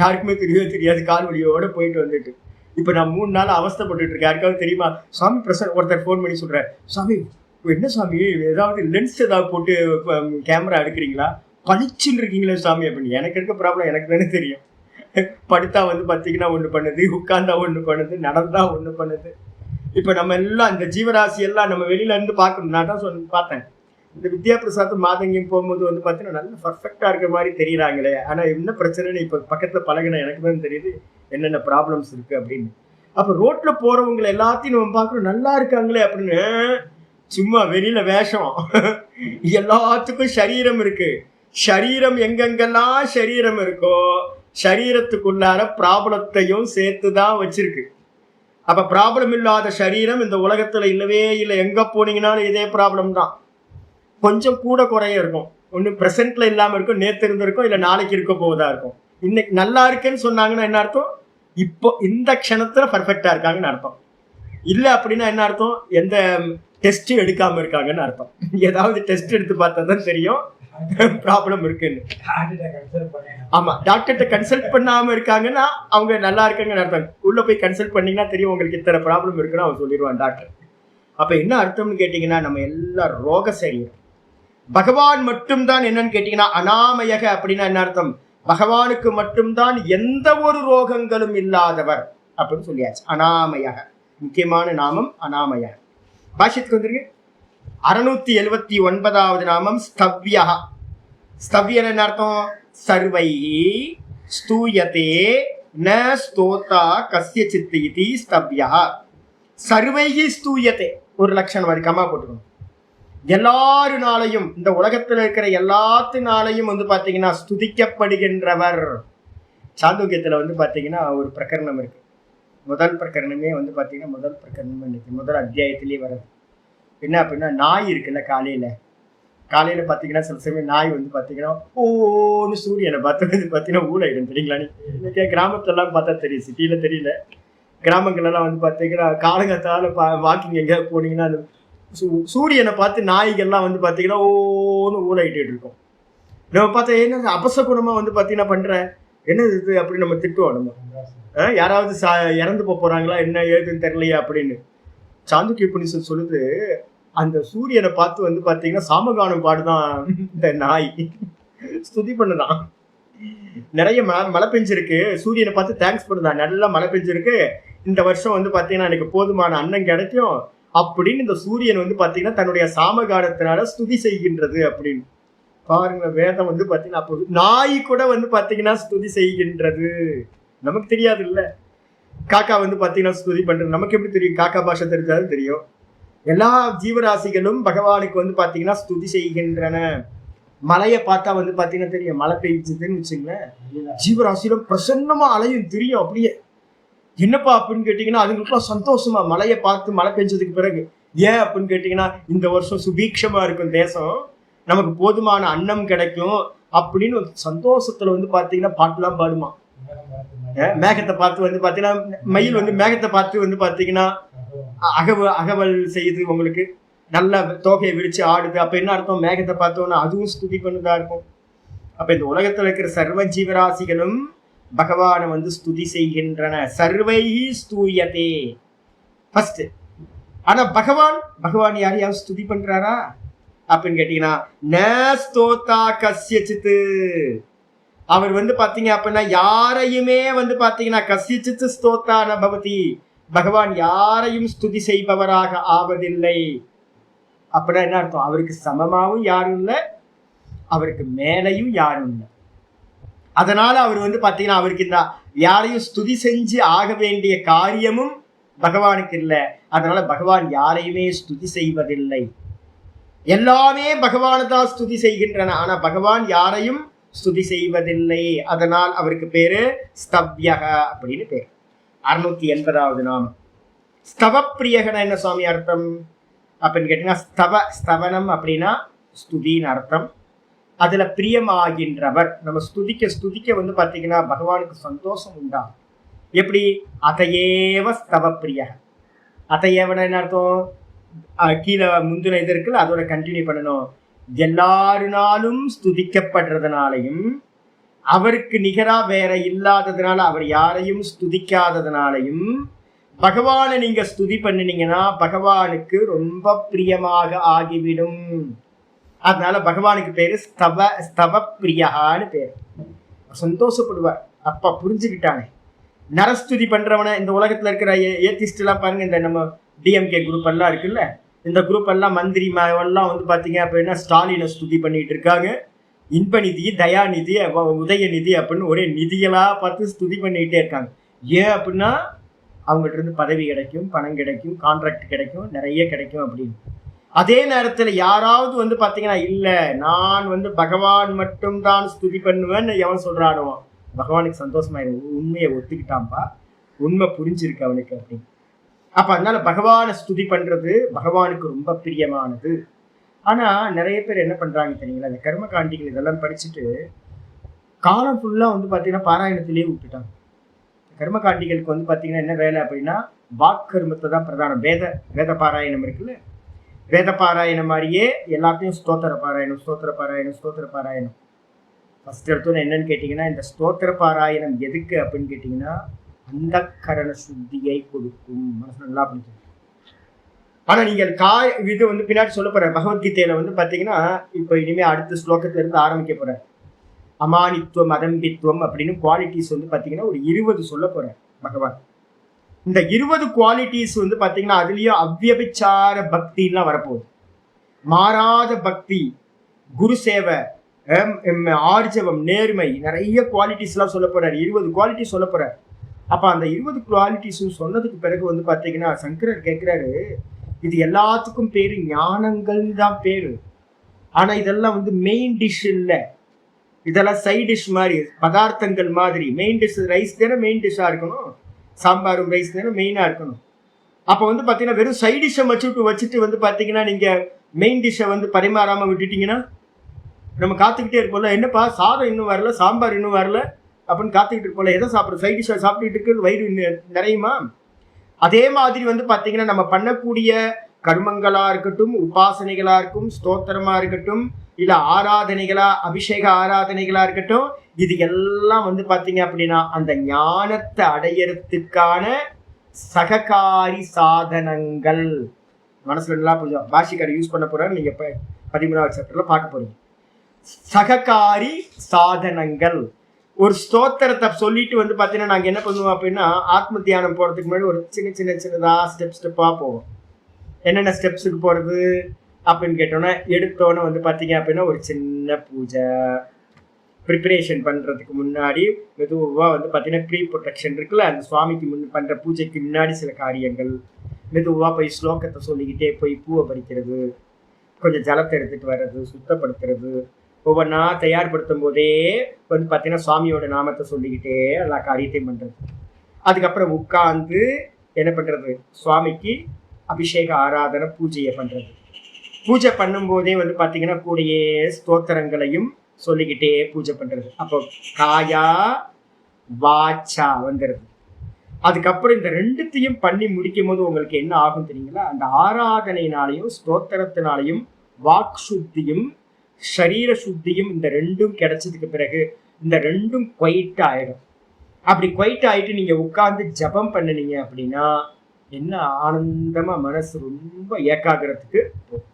யாருக்குமே தெரியாது. கால்வலியோட போயிட்டு வந்துட்டு இப்ப நான் 3 நாள் அவஸ்தைப்பட்டு இருக்கேன். யாருக்காவது தெரியுமா? சாமி பிரசன் ஒருத்தர் ஃபோன் பண்ணி சொல்றேன், சாமி என்ன சாமி ஏதாவது லென்ஸ் ஏதாவது போட்டு கேமரா எடுக்கிறீங்களா, பளிச்சுன்னு இருக்கீங்களே சாமி அப்படின்னு. எனக்கு இருக்க ப்ராப்ளம் எனக்கு தானே தெரியும். படுத்தா வந்து பார்த்தீங்கன்னா ஒன்று பண்ணுது, உட்கார்ந்தா ஒன்று பண்ணுது, நடந்தா ஒன்று பண்ணுது. இப்போ நம்ம எல்லாம் இந்த ஜீவராசி எல்லாம் நம்ம வெளியில இருந்து பார்க்கணும். நான் தான் பார்த்தேன், இந்த வித்யா பிரசாத் மாதங்கியும் போகும்போது வந்து பார்த்தீங்கன்னா நல்ல பர்ஃபெக்டா இருக்கிற மாதிரி தெரியுறாங்களே. ஆனால் என்ன பிரச்சனைன்னு இப்போ பக்கத்தில் பழகின எனக்கு தான் தெரியுது என்னென்ன ப்ராப்ளம்ஸ் இருக்கு அப்படின்னு. அப்போ ரோட்ல போறவங்களை எல்லாத்தையும் நம்ம பார்க்குறோம், நல்லா இருக்காங்களே அப்படின்னு. சும்மா வெளியில வேஷம். எல்லாத்துக்கும் சரீரம் இருக்கு. சரீரம் எங்கெங்கெல்லாம் சரீரம் இருக்கோ சரீரத்துக்குள்ளார ப்ராப்ளத்தையும் சேர்த்துதான் வச்சிருக்கு. அப்ப ப்ராப்ளம் இல்லாத சரீரம் இந்த உலகத்துல இல்லவே இல்லை. எங்க போனீங்கன்னாலும் இதே ப்ராப்ளம் தான். கொஞ்சம் கூட குறைய இருக்கும். ஒன்று ப்ரெசென்ட்ல இல்லாம இருக்கும், நேற்று இருந்திருக்கும், இல்லை நாளைக்கு இருக்க போவதா இருக்கும். இன்னைக்கு நல்லா இருக்குன்னு சொன்னாங்கன்னா என்ன அர்த்தம்? இப்போ இந்த க்ஷணத்துல பர்ஃபெக்டா இருக்காங்கன்னு அர்த்தம். இல்லை அப்படின்னா என்ன அர்த்தம்? எந்த டெஸ்ட் எடுக்காம இருக்காங்கன்னு அர்த்தம். ஏதாவது டெஸ்ட் எடுத்து பார்த்தா தான் தெரியும் ப்ராப்ளம் இருக்குன்னு. ஆமா, டாக்டர்கிட்ட கன்சல்ட் பண்ணாம இருக்காங்கன்னா அவங்க நல்லா இருக்காங்கன்னு அர்த்தம். உள்ள போய் கன்சல்ட் பண்ணீங்கன்னா தெரியும் உங்களுக்கு இத்தனை ப்ராப்ளம் இருக்குன்னு அவன் சொல்லிடுவான் டாக்டர். அப்ப என்ன அர்த்தம்னு கேட்டீங்கன்னா நம்ம எல்லாம் ரோக சரீரம். பகவான் மட்டும்தான் என்னன்னு கேட்டீங்கன்னா அனாமயக அப்படின்னா என்ன அர்த்தம்? பகவானுக்கு மட்டும்தான் எந்த ஒரு ரோகங்களும் இல்லாதவர் அப்படின்னு சொல்லியாச்சு. அனாமயக முக்கியமான நாமம் அனாமயக. பாஷ்யத்துக்கு வந்துருக்கு. 679வது நாமம் ஸ்தவ்யா. ஸ்தவ்யன் என்ன அர்த்தம்? சர்வைஹி ஸ்தூயதே ந ஸ்தோதா கஸ்ய சித் இதி ஸ்தவ்யா. சர்வைஹி ஸ்தூயதே ஒரு லட்சணம், அது கம்மா போட்டுக்கணும். எல்லாருனாலையும், இந்த உலகத்துல இருக்கிற எல்லாத்தினாலையும் வந்து பாத்தீங்கன்னா ஸ்துதிக்கப்படுகின்றவர். சாந்தோக்கியத்துல வந்து பாத்தீங்கன்னா ஒரு பிரகரணம் இருக்கு. முதல் பிரகரணமே வந்து பாத்தீங்கன்னா முதல் பிரகரணம் இன்னைக்கு முதல் அத்தியாயத்திலேயே வருது. என்ன அப்படின்னா, நாய் இருக்குல்ல, காலையில பாத்தீங்கன்னா சில சமயம் நாய் வந்து பாத்தீங்கன்னா ஓன்னு சூரியனை பார்த்து வந்து பாத்தீங்கன்னா ஊழலிடும். தெரியுங்களா? இன்னைக்கு கிராமத்துலாம் பார்த்தா தெரியும், சிட்டியில தெரியல. கிராமங்கள்லாம் வந்து பாத்தீங்கன்னா காலங்காத்தால வாக்கிங் எங்கேயாவது போனீங்கன்னா அந்த சூரியனை பார்த்து நாய்கள்லாம் வந்து பாத்தீங்கன்னா ஓன்னு ஊழலிட்டு இருக்கும். நம்ம பார்த்தா என்ன அபசகுணமா வந்து பாத்தீங்கன்னா பண்ற என்ன இது அப்படின்னு நம்ம திட்டுவோம். நம்ம யாராவது இறந்து போறாங்களா என்ன ஏதுன்னு தெரியலையா அப்படின்னு. சாந்துக்கிய உபநிஷத் சொல்லுது, அந்த சூரியனை பார்த்து வந்து பாத்தீங்கன்னா சாமகானம் பாடுதான் இந்த நாய், ஸ்துதி பண்ணுதான். நிறைய மழை பெஞ்சிருக்கு, சூரியனை பார்த்து தேங்க்ஸ் பண்ணுதான். நல்லா மழை பெஞ்சிருக்கு, இந்த வருஷம் வந்து பாத்தீங்கன்னா எனக்கு போதுமான அன்னம் கிடைக்கும் அப்படின்னு இந்த சூரியன் வந்து பாத்தீங்கன்னா தன்னுடைய சாமகானத்தினால ஸ்துதி செய்கின்றது அப்படின்னு. பாருங்க, வேதம் வந்து பாத்தீங்கன்னா அப்போ நாய் கூட வந்து பாத்தீங்கன்னா ஸ்துதி செய்கின்றது. நமக்கு தெரியாது இல்ல. காக்கா வந்து பாத்தீங்கன்னா ஸ்துதி பண்றது நமக்கு எப்படி தெரியும்? காக்கா பாஷை தெரிஞ்சாலும் தெரியும். எல்லா ஜீவராசிகளும் பகவானுக்கு வந்து பாத்தீங்கன்னா ஸ்துதி செய்கின்றன. மலையை பார்த்தா வந்து பாத்தீங்கன்னா தெரியும், மழை பெய்யுதுன்னு வச்சுங்களேன், ஜீவராசியிலும் பிரசன்னமா அலையும் தெரியும். அப்படியே என்னப்பா அப்படின்னு கேட்டீங்கன்னா அதுங்களுக்குலாம் சந்தோஷமா மழையை பார்த்து மழை பெஞ்சதுக்கு பிறகு. ஏன் அப்படின்னு கேட்டீங்கன்னா இந்த வருஷம் சுபீட்சமா இருக்கும் தேசம், நமக்கு போதுமான அன்னம் கிடைக்கும் அப்படின்னு ஒரு சந்தோஷத்துல வந்து பாத்தீங்கன்னா பாட்டுலாம் பாடுமா. மேகத்தை பார்த்து வந்து பாத்தீங்கன்னா மயில் வந்து மேகத்தை பார்த்து வந்து பாத்தீங்கன்னா அகவல் செய்யுது, உங்களுக்கு நல்ல தோகையை விரிச்சு ஆடுது. அப்ப என்ன அர்த்தம்? மேகத்தை பார்த்தோன்னா அதுவும் ஸ்துதி பண்ணுதா இருக்கும். அப்ப இந்த உலகத்துல இருக்கிற சர்வ ஜீவராசிகளும் பகவானை வந்து ஸ்துதி செய்கின்றன. சர்வைஹி ஸ்தூயதே ஃபர்ஸ்ட். ஆனா பகவான் யாரையாவது ஸ்துதி பண்றாரா? அப்படின்னு கேட்டீங்கன்னா ந ஸ்தோதா கஸ்யசித்து, அவர் வந்து பாத்தீங்க அப்படின்னா யாரையுமே வந்து பாத்தீங்கன்னா கஸ்யசித்து ஸ்தோதா ந பவதி, பகவான் யாரையும் ஸ்துதி செய்பவராக ஆவதில்லை. அப்படின்னா என்ன அர்த்தம்? அவருக்கு சமமாவும் யாரும் இல்லை, அவருக்கு மேலையும் யாரும் இல்லை. அதனால அவர் வந்து பாத்தீங்கன்னா அவருக்கு இந்த யாரையும் ஸ்துதி செஞ்சு ஆக வேண்டிய காரியமும் பகவானுக்கு இல்லை. அதனால பகவான் யாரையுமே ஸ்துதி செய்வதில்லை. எல்லாமே பகவானை தான் ஸ்துதி செய்கின்றன, ஆனா பகவான் யாரையும் ஸ்துதி செய்வதில்லை. அதனால் அவருக்கு பேரு ஸ்தவ்யக அப்படின்னு பேரு. 680வது நாமம். ஸ்தவப்பிரியகன என்ன சுவாமி அர்த்தம் அப்படின்னு கேட்டீங்கன்னா ஸ்தவனம் அப்படின்னா ஸ்துதின்னு அர்த்தம். அதுல பிரியமாகின்றவர். நம்ம ஸ்துதிக்க வந்து பாத்தீங்கன்னா பகவானுக்கு சந்தோஷம் உண்டா. எப்படி? அதையேவ ஸ்தவப்பிரிய. அதையேவன என்ன அர்த்தம்? கீழே முந்தின இது இருக்குல்ல, அதோட கண்டினியூ பண்ணணும். எல்லாருனாலும் ஸ்துதிக்கப்படுறதுனாலையும் அவருக்கு நிகரா வேற இல்லாததுனால அவர் யாரையும் ஸ்துதிக்காததுனாலையும் பகவானை நீங்க ஸ்துதி பண்ணினீங்கன்னா பகவானுக்கு ரொம்ப பிரியமாக ஆகிவிடும். அதனால பகவானுக்கு பேரு ஸ்தவ பிரியான்னு பேரு. சந்தோஷப்படுவார். அப்பா புரிஞ்சுக்கிட்டானே. நரஸ்துதி பண்றவன இந்த உலகத்துல இருக்கிற ஏத்திஸ்ட் எல்லாம் பாருங்க, இந்த நம்ம டிஎம்கே குரூப் எல்லாம் இருக்குல்ல, இந்த குரூப் எல்லாம் மந்திரி எல்லாம் வந்து பாத்தீங்க அப்படின்னா ஸ்டாலினை ஸ்துதி பண்ணிட்டு இருக்காங்க. இன்பநிதி, தயாநிதி, உதயநிதி அப்படின்னு ஒரே நிதிகளா பார்த்து ஸ்துதி பண்ணிக்கிட்டே இருக்காங்க. ஏன் அப்படின்னா அவங்கள்ட்ட இருந்து பதவி கிடைக்கும், பணம் கிடைக்கும், கான்ட்ராக்ட் கிடைக்கும், நிறைய கிடைக்கும் அப்படின்னு. அதே நேரத்துல யாராவது வந்து பாத்தீங்கன்னா இல்ல நான் வந்து பகவான் மட்டும் தான் ஸ்துதி பண்ணுவேன்னு எவன் சொல்றானோ பகவானுக்கு சந்தோஷமாயிரும். உண்மையை ஒத்துக்கிட்டான்பா, உண்மை புரிஞ்சிருக்கு அவனுக்கு அப்படின்னு. அப்ப அதனால பகவானை ஸ்துதி பண்றது பகவானுக்கு ரொம்ப பிரியமானது. ஆனா நிறைய பேர் என்ன பண்றாங்க தெரியுங்களா, இந்த கர்ம காண்டிகள் இதெல்லாம் படிச்சுட்டு காலம் ஃபுல்லா வந்து பாத்தீங்கன்னா பாராயணத்திலேயே விட்டுட்டாங்க. கர்ம காண்டிகளுக்கு வந்து பாத்தீங்கன்னா என்ன வேலை அப்படின்னா வாக்கர்மத்தை தான் பிரதானம். வேத பாராயணம் இருக்குல்ல, வேத பாராயணம் மாதிரியே எல்லாத்தையும் ஸ்தோத்திர பாராயணம். ஃபர்ஸ்ட் எடுத்தோன்னு என்னன்னு கேட்டீங்கன்னா, இந்த ஸ்தோத்திர பாராயணம் எதுக்கு அப்படின்னு கேட்டீங்கன்னா அந்த கரண சுத்தியை கொடுக்கும். மனசு நல்லா புரிஞ்சு. ஆனா நீங்கள் இது வந்து பின்னாடி சொல்ல போற பகவத்கீதையில வந்து பாத்தீங்கன்னா இப்ப இனிமே அடுத்த ஸ்லோகத்துல இருந்து ஆரம்பிக்க போற அமானித்துவம் அதம்பித்துவம் அப்படின்னு குவாலிட்டிஸ் வந்து பாத்தீங்கன்னா ஒரு 20 சொல்ல போற பகவான். இந்த 20 குவாலிட்டிஸ் வந்து பாத்தீங்கன்னா அதுலயும் அவ்யபிச்சார பக்திலாம் வரப்போகுது. மாறாத பக்தி, குரு சேவை, ஆர்ஜவம், நேர்மை, நிறைய குவாலிட்டிஸ் எல்லாம் சொல்ல போறாரு. 20 குவாலிட்டி சொல்ல போறாரு. அப்ப அந்த 20 குவாலிட்டிஸும் சொன்னதுக்கு பிறகு வந்து பாத்தீங்கன்னா சங்கரர் கேட்கிறாரு, இது எல்லாத்துக்கும் பேரு ஞானங்கள் தான் பேரு, ஆனா இதெல்லாம் வந்து மெயின் டிஷ் இல்லை, இதெல்லாம் சைட் டிஷ் மாதிரி, பதார்த்தங்கள் மாதிரி. மெயின் டிஷ் ரைஸ் தானே மெயின் டிஷ்ஷா இருக்கணும், சாம்பாரும் ரைஸ் தானே மெயினா இருக்கணும். அப்ப வந்து பாத்தீங்கன்னா வெறும் சைட் டிஷ்ஷை வச்சுட்டு வந்து பாத்தீங்கன்னா நீங்க மெயின் டிஷ்ஷை வந்து பரிமாறாம விட்டுட்டீங்கன்னா நம்ம காத்துக்கிட்டே இருப்போம்ல, என்னப்பா சாதம் இன்னும் வரல, சாம்பார் இன்னும் வரல அப்படின்னு காத்துக்கிட்டு இருப்போம்ல, எதை சாப்பிட்ற சைட் டிஷ்ஷை சாப்பிட்டுட்டு இருக்கு வயிறு நிறையுமா? அதே மாதிரி வந்து பாத்தீங்கன்னா நம்ம பண்ணக்கூடிய கர்மங்களா இருக்கட்டும், உபாசனைகளா இருக்கும், ஸ்தோத்திரமா இருக்கட்டும், இல்ல ஆராதனைகளா, அபிஷேக ஆராதனைகளா இருக்கட்டும், இது எல்லாம் வந்து பாத்தீங்க அப்படின்னா அந்த ஞானத்தை அடையறதுக்கான சககாரி சாதனங்கள். மனசுல நல்லா புரியும். பாஷிக்கார யூஸ் பண்ண போறாரு, நீங்க 13வது சாப்டர்ல பார்க்க போறீங்க. சககாரி சாதனங்கள். ஒரு ஸ்தோத்திரத்தை சொல்லிட்டு வந்து பாத்தீங்கன்னா நாங்க என்ன பண்ணுவோம் அப்படின்னா ஆத்ம தியானம் போறதுக்கு முன்னாடி ஒரு சின்னதா ஸ்டெப்பா போவோம். என்னென்ன ஸ்டெப்ஸுக்கு போறது அப்படின்னு கேட்டோன்னா, எடுத்தோன்னே வந்து பாத்தீங்க அப்படின்னா ஒரு சின்ன பூஜை ப்ரிப்பரேஷன் பண்றதுக்கு முன்னாடி மெதுவா வந்து பாத்தீங்கன்னா ப்ரீ ப்ரொடெக்ஷன் இருக்குல்ல, அந்த சுவாமிக்கு பண்ற பூஜைக்கு முன்னாடி சில காரியங்கள். மெதுவா போய் ஸ்லோகத்தை சொல்லிக்கிட்டே போய் பூவை பறிக்கிறது, கொஞ்சம் ஜலத்தை எடுத்துட்டு வர்றது, சுத்தப்படுத்துறது, ஒவ்வொன்றா தயார்படுத்தும் போதே வந்து பார்த்தீங்கன்னா சுவாமியோட நாமத்தை சொல்லிக்கிட்டே எல்லா காரியத்தையும் பண்ணுறது. அதுக்கப்புறம் உட்கார்ந்து என்ன பண்ணுறது, சுவாமிக்கு அபிஷேக ஆராதனை பூஜையை பண்ணுறது. பூஜை பண்ணும்போதே வந்து பார்த்தீங்கன்னா கூடயே ஸ்தோத்திரங்களையும் சொல்லிக்கிட்டே பூஜை பண்ணுறது. அப்போ காயா வாச்சா வந்துடுது. அதுக்கப்புறம் இந்த ரெண்டுத்தையும் பண்ணி முடிக்கும் போது உங்களுக்கு என்ன ஆகும் தெரியுங்களா, அந்த ஆராதனையினாலையும் ஸ்தோத்திரத்தினாலையும் வாக் சுத்தியும் சரீர சுத்தியும் இந்த ரெண்டும் கிடைச்சதுக்கு பிறகு இந்த ரெண்டும் குவைட் ஆயிடும். அப்படி குவைட் ஆயிட்டு நீங்க உட்கார்ந்து ஜபம் பண்ணினீங்க அப்படின்னா என்ன ஆனந்தமா மனசு ரொம்ப ஏகாகிரத்துக்கு போகும்.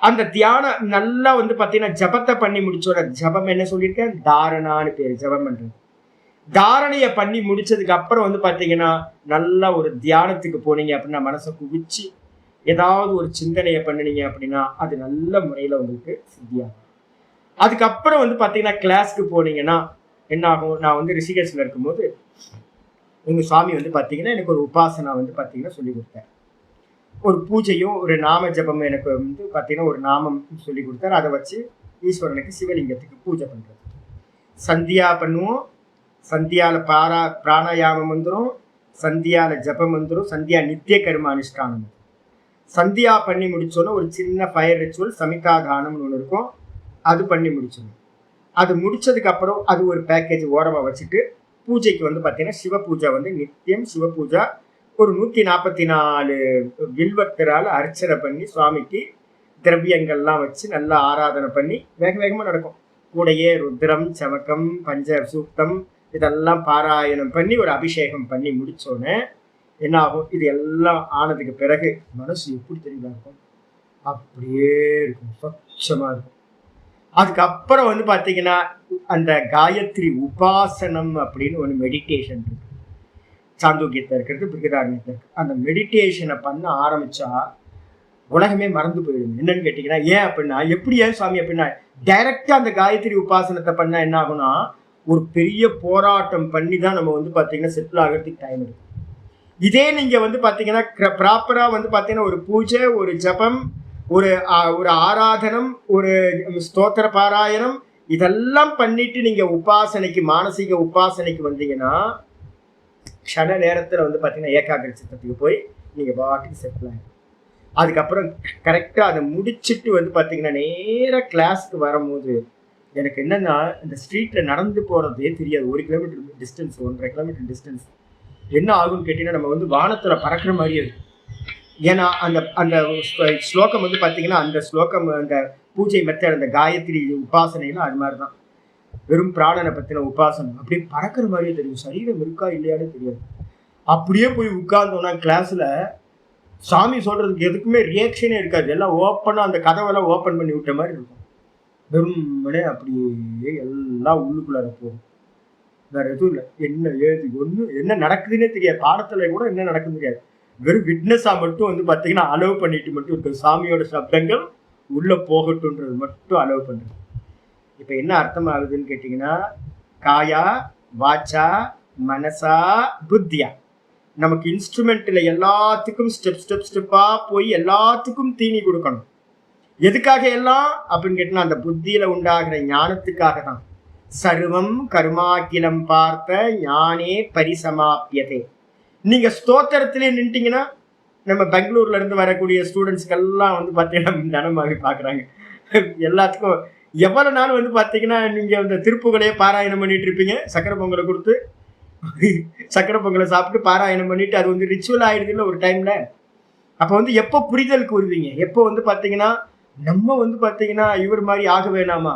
அந்த தியானம் நல்லா வந்து பார்த்தீங்கன்னா ஜபத்தை பண்ணி முடிச்சோட, ஜபம் என்ன சொல்லியிருக்கேன், தாரணான்னு பேரு, ஜபம் பண்றது. தாரணையை பண்ணி முடிச்சதுக்கு அப்புறம் வந்து பார்த்தீங்கன்னா நல்லா ஒரு தியானத்துக்கு போனீங்க அப்படின்னா, மனசை குவிச்சு ஏதாவது ஒரு சிந்தனையை பண்ணினீங்க அப்படின்னா அது நல்ல முறையில் உங்களுக்கு சித்தியாகும். அதுக்கப்புறம் வந்து பார்த்தீங்கன்னா கிளாஸ்க்கு போனீங்கன்னா என்ன ஆகும், நான் வந்து ரிஷிகேஷில் இருக்கும்போது எங்கள் சுவாமி வந்து பார்த்தீங்கன்னா எனக்கு ஒரு உபாசனா வந்து பார்த்தீங்கன்னா சொல்லி கொடுத்தார். ஒரு பூஜையும் ஒரு நாம ஜபமும் எனக்கு வந்து பார்த்தீங்கன்னா ஒரு நாமம் சொல்லி கொடுத்தாரு. அதை வச்சு ஈஸ்வரனுக்கு சிவலிங்கத்துக்கு பூஜை பண்ணுறது. சந்தியா பண்ணுவோம், சந்தியாவில் பிராணாயாமம் வந்துடும், சந்தியாவில் ஜபம் வந்துடும், சந்தியா நித்திய கர்ம அனுஷ்டானம். சந்தியா பண்ணி முடிச்சோன்னா ஒரு சின்ன ஃபயர் ரிச்சுவல் சமிதாதானம்னு ஒன்று இருக்கும், அது பண்ணி முடிச்சிடணும். அது முடிச்சதுக்கு அப்புறம் அது ஒரு பேக்கேஜ் ஓரமாக வச்சுட்டு பூஜைக்கு வந்து பார்த்தீங்கன்னா சிவ பூஜை வந்து நித்தியம் சிவ பூஜா ஒரு 144 வில்வத்திரால் அர்ச்சனை பண்ணி சுவாமிக்கு திரவியங்கள்லாம் வச்சு நல்லா ஆராதனை பண்ணி வேக வேகமாக நடக்கும். கூடையே ருத்ரம் சமக்கம் பஞ்ச சூக்தம் இதெல்லாம் பாராயணம் பண்ணி ஒரு அபிஷேகம் பண்ணி முடிச்சோன்னே என்ன ஆகும், இது எல்லாம் ஆனதுக்கு பிறகு மனசு எப்படி தெரியுமா இருக்கும், அப்படியே இருக்கும், சொச்சமாக இருக்கும். அதுக்கப்புறம் வந்து பார்த்தீங்கன்னா அந்த காயத்ரி உபாசனம் அப்படின்னு ஒரு மெடிடேஷன் இருக்கு. சாந்தோக்கியத்தில் இருக்கிறது, பிருகதாரண்யத்தில் இருக்கு. அந்த மெடிடேஷனை பண்ண ஆரம்பிச்சா உலகமே மறந்து போயிடுது. என்னன்னு கேட்டிங்கன்னா, ஏன் அப்படின்னா, எப்படி ஏன் சுவாமி அப்படின்னா, டைரக்டா அந்த காயத்ரி உபாசனத்தை பண்ணால் என்ன ஆகும்னா ஒரு பெரிய போராட்டம் பண்ணி தான் நம்ம வந்து பார்த்தீங்கன்னா செட்டில் ஆகிறதுக்கு டைம் எடுக்கும். இதே நீங்கள் வந்து பார்த்தீங்கன்னா ப்ராப்பராக வந்து பார்த்தீங்கன்னா ஒரு பூஜை, ஒரு ஜபம், ஒரு ஆராதனம், ஒரு ஸ்தோத்திர பாராயணம் இதெல்லாம் பண்ணிட்டு நீங்கள் உபாசனைக்கு மானசீக உபாசனைக்கு வந்தீங்கன்னா க்ஷண நேரத்தில் வந்து பார்த்தீங்கன்னா ஏகாகிர சித்தத்துக்கு போய் நீங்கள் பாட்டுக்கு செட்டில் ஆகிடும். அதுக்கப்புறம் கரெக்டாக அதை முடிச்சுட்டு வந்து பார்த்தீங்கன்னா நேராக கிளாஸுக்கு வரும்போது எனக்கு என்னென்னா இந்த ஸ்ட்ரீட்டில் நடந்து போகிறதே தெரியாது. 1 கிலோமீட்டர் டிஸ்டன்ஸ், 1.5 கிலோமீட்டர் டிஸ்டன்ஸ் என்ன ஆகும்னு கேட்டிங்கன்னா நம்ம வந்து வானத்தில் பறக்கிற மாதிரியே இருக்கும். ஏன்னா அந்த அந்த ஸ்லோகம் வந்து பார்த்தீங்கன்னா அந்த ஸ்லோகம் அந்த பூஜை மெத்தட் அந்த காயத்ரி உபாசனைலாம் அது மாதிரி தான். வெறும் பிராணனை பற்றின உபாசனம் அப்படியே பறக்கிற மாதிரியே தெரியும், சரீரம் இருக்கா இல்லையானே தெரியாது. அப்படியே போய் உட்கார்ந்தோன்னா கிளாஸில் சாமி சொல்கிறதுக்கு எதுக்குமே ரியாக்ஷனே இருக்காது. எல்லாம் ஓப்பனாக அந்த கதவெல்லாம் ஓப்பன் பண்ணி விட்ட மாதிரி இருக்கும். வெறுமனே அப்படியே எல்லாம் உள்ளுக்குள்ளார போகும், வேறு எதுவும் இல்லை. என்ன ஏது என்ன நடக்குதுன்னே தெரியாது, பாடத்தில் கூட என்ன நடக்குதுன்னு தெரியாது. வெறும் விட்னஸாக மட்டும் வந்து பார்த்தீங்கன்னா அலோவ் பண்ணிட்டு மட்டும் இருக்கு. சாமியோட சப்தங்கள் உள்ளே போகட்டுன்றது மட்டும் அலோவ் பண்ணுறது. இப்போ என்ன அர்த்தம் ஆகுதுன்னு கேட்டிங்கன்னா, காயா வாச்சா மனசா புத்தியா நமக்கு இன்ஸ்ட்ருமெண்ட்டில் எல்லாத்துக்கும் ஸ்டெப்பாக போய் எல்லாத்துக்கும் தீனி கொடுக்கணும். எதுக்காக எல்லாம் அப்படின்னு கேட்டிங்கன்னா அந்த புத்தியில் உண்டாகிற ஞானத்துக்காக தான். சர்வம் கருமாக்கிலம் பார்த்த ஞானே பரிசமாப்பியதே. நீங்கள் ஸ்தோத்திரத்திலே நின்ட்டிங்கன்னா நம்ம பெங்களூர்ல இருந்து வரக்கூடிய ஸ்டூடெண்ட்ஸ்க்கெல்லாம் வந்து பார்த்தீங்கன்னா தனமாகி பார்க்குறாங்க. எல்லாத்துக்கும் எவ்வளோ நாள் வந்து பார்த்தீங்கன்னா நீங்கள் அந்த திருப்புகளையே பாராயணம் பண்ணிட்டு இருப்பீங்க, சக்கரை பொங்கலை கொடுத்து சக்கரை பொங்கலை சாப்பிட்டு பாராயணம் பண்ணிட்டு அது வந்து ரிச்சுவல் ஆகிடுது இல்லை ஒரு டைமில். அப்போ வந்து எப்போ புரிதலுக்கு வருவீங்க, எப்போ வந்து பார்த்தீங்கன்னா நம்ம வந்து பார்த்தீங்கன்னா இவர் மாதிரி ஆக வேணாமா.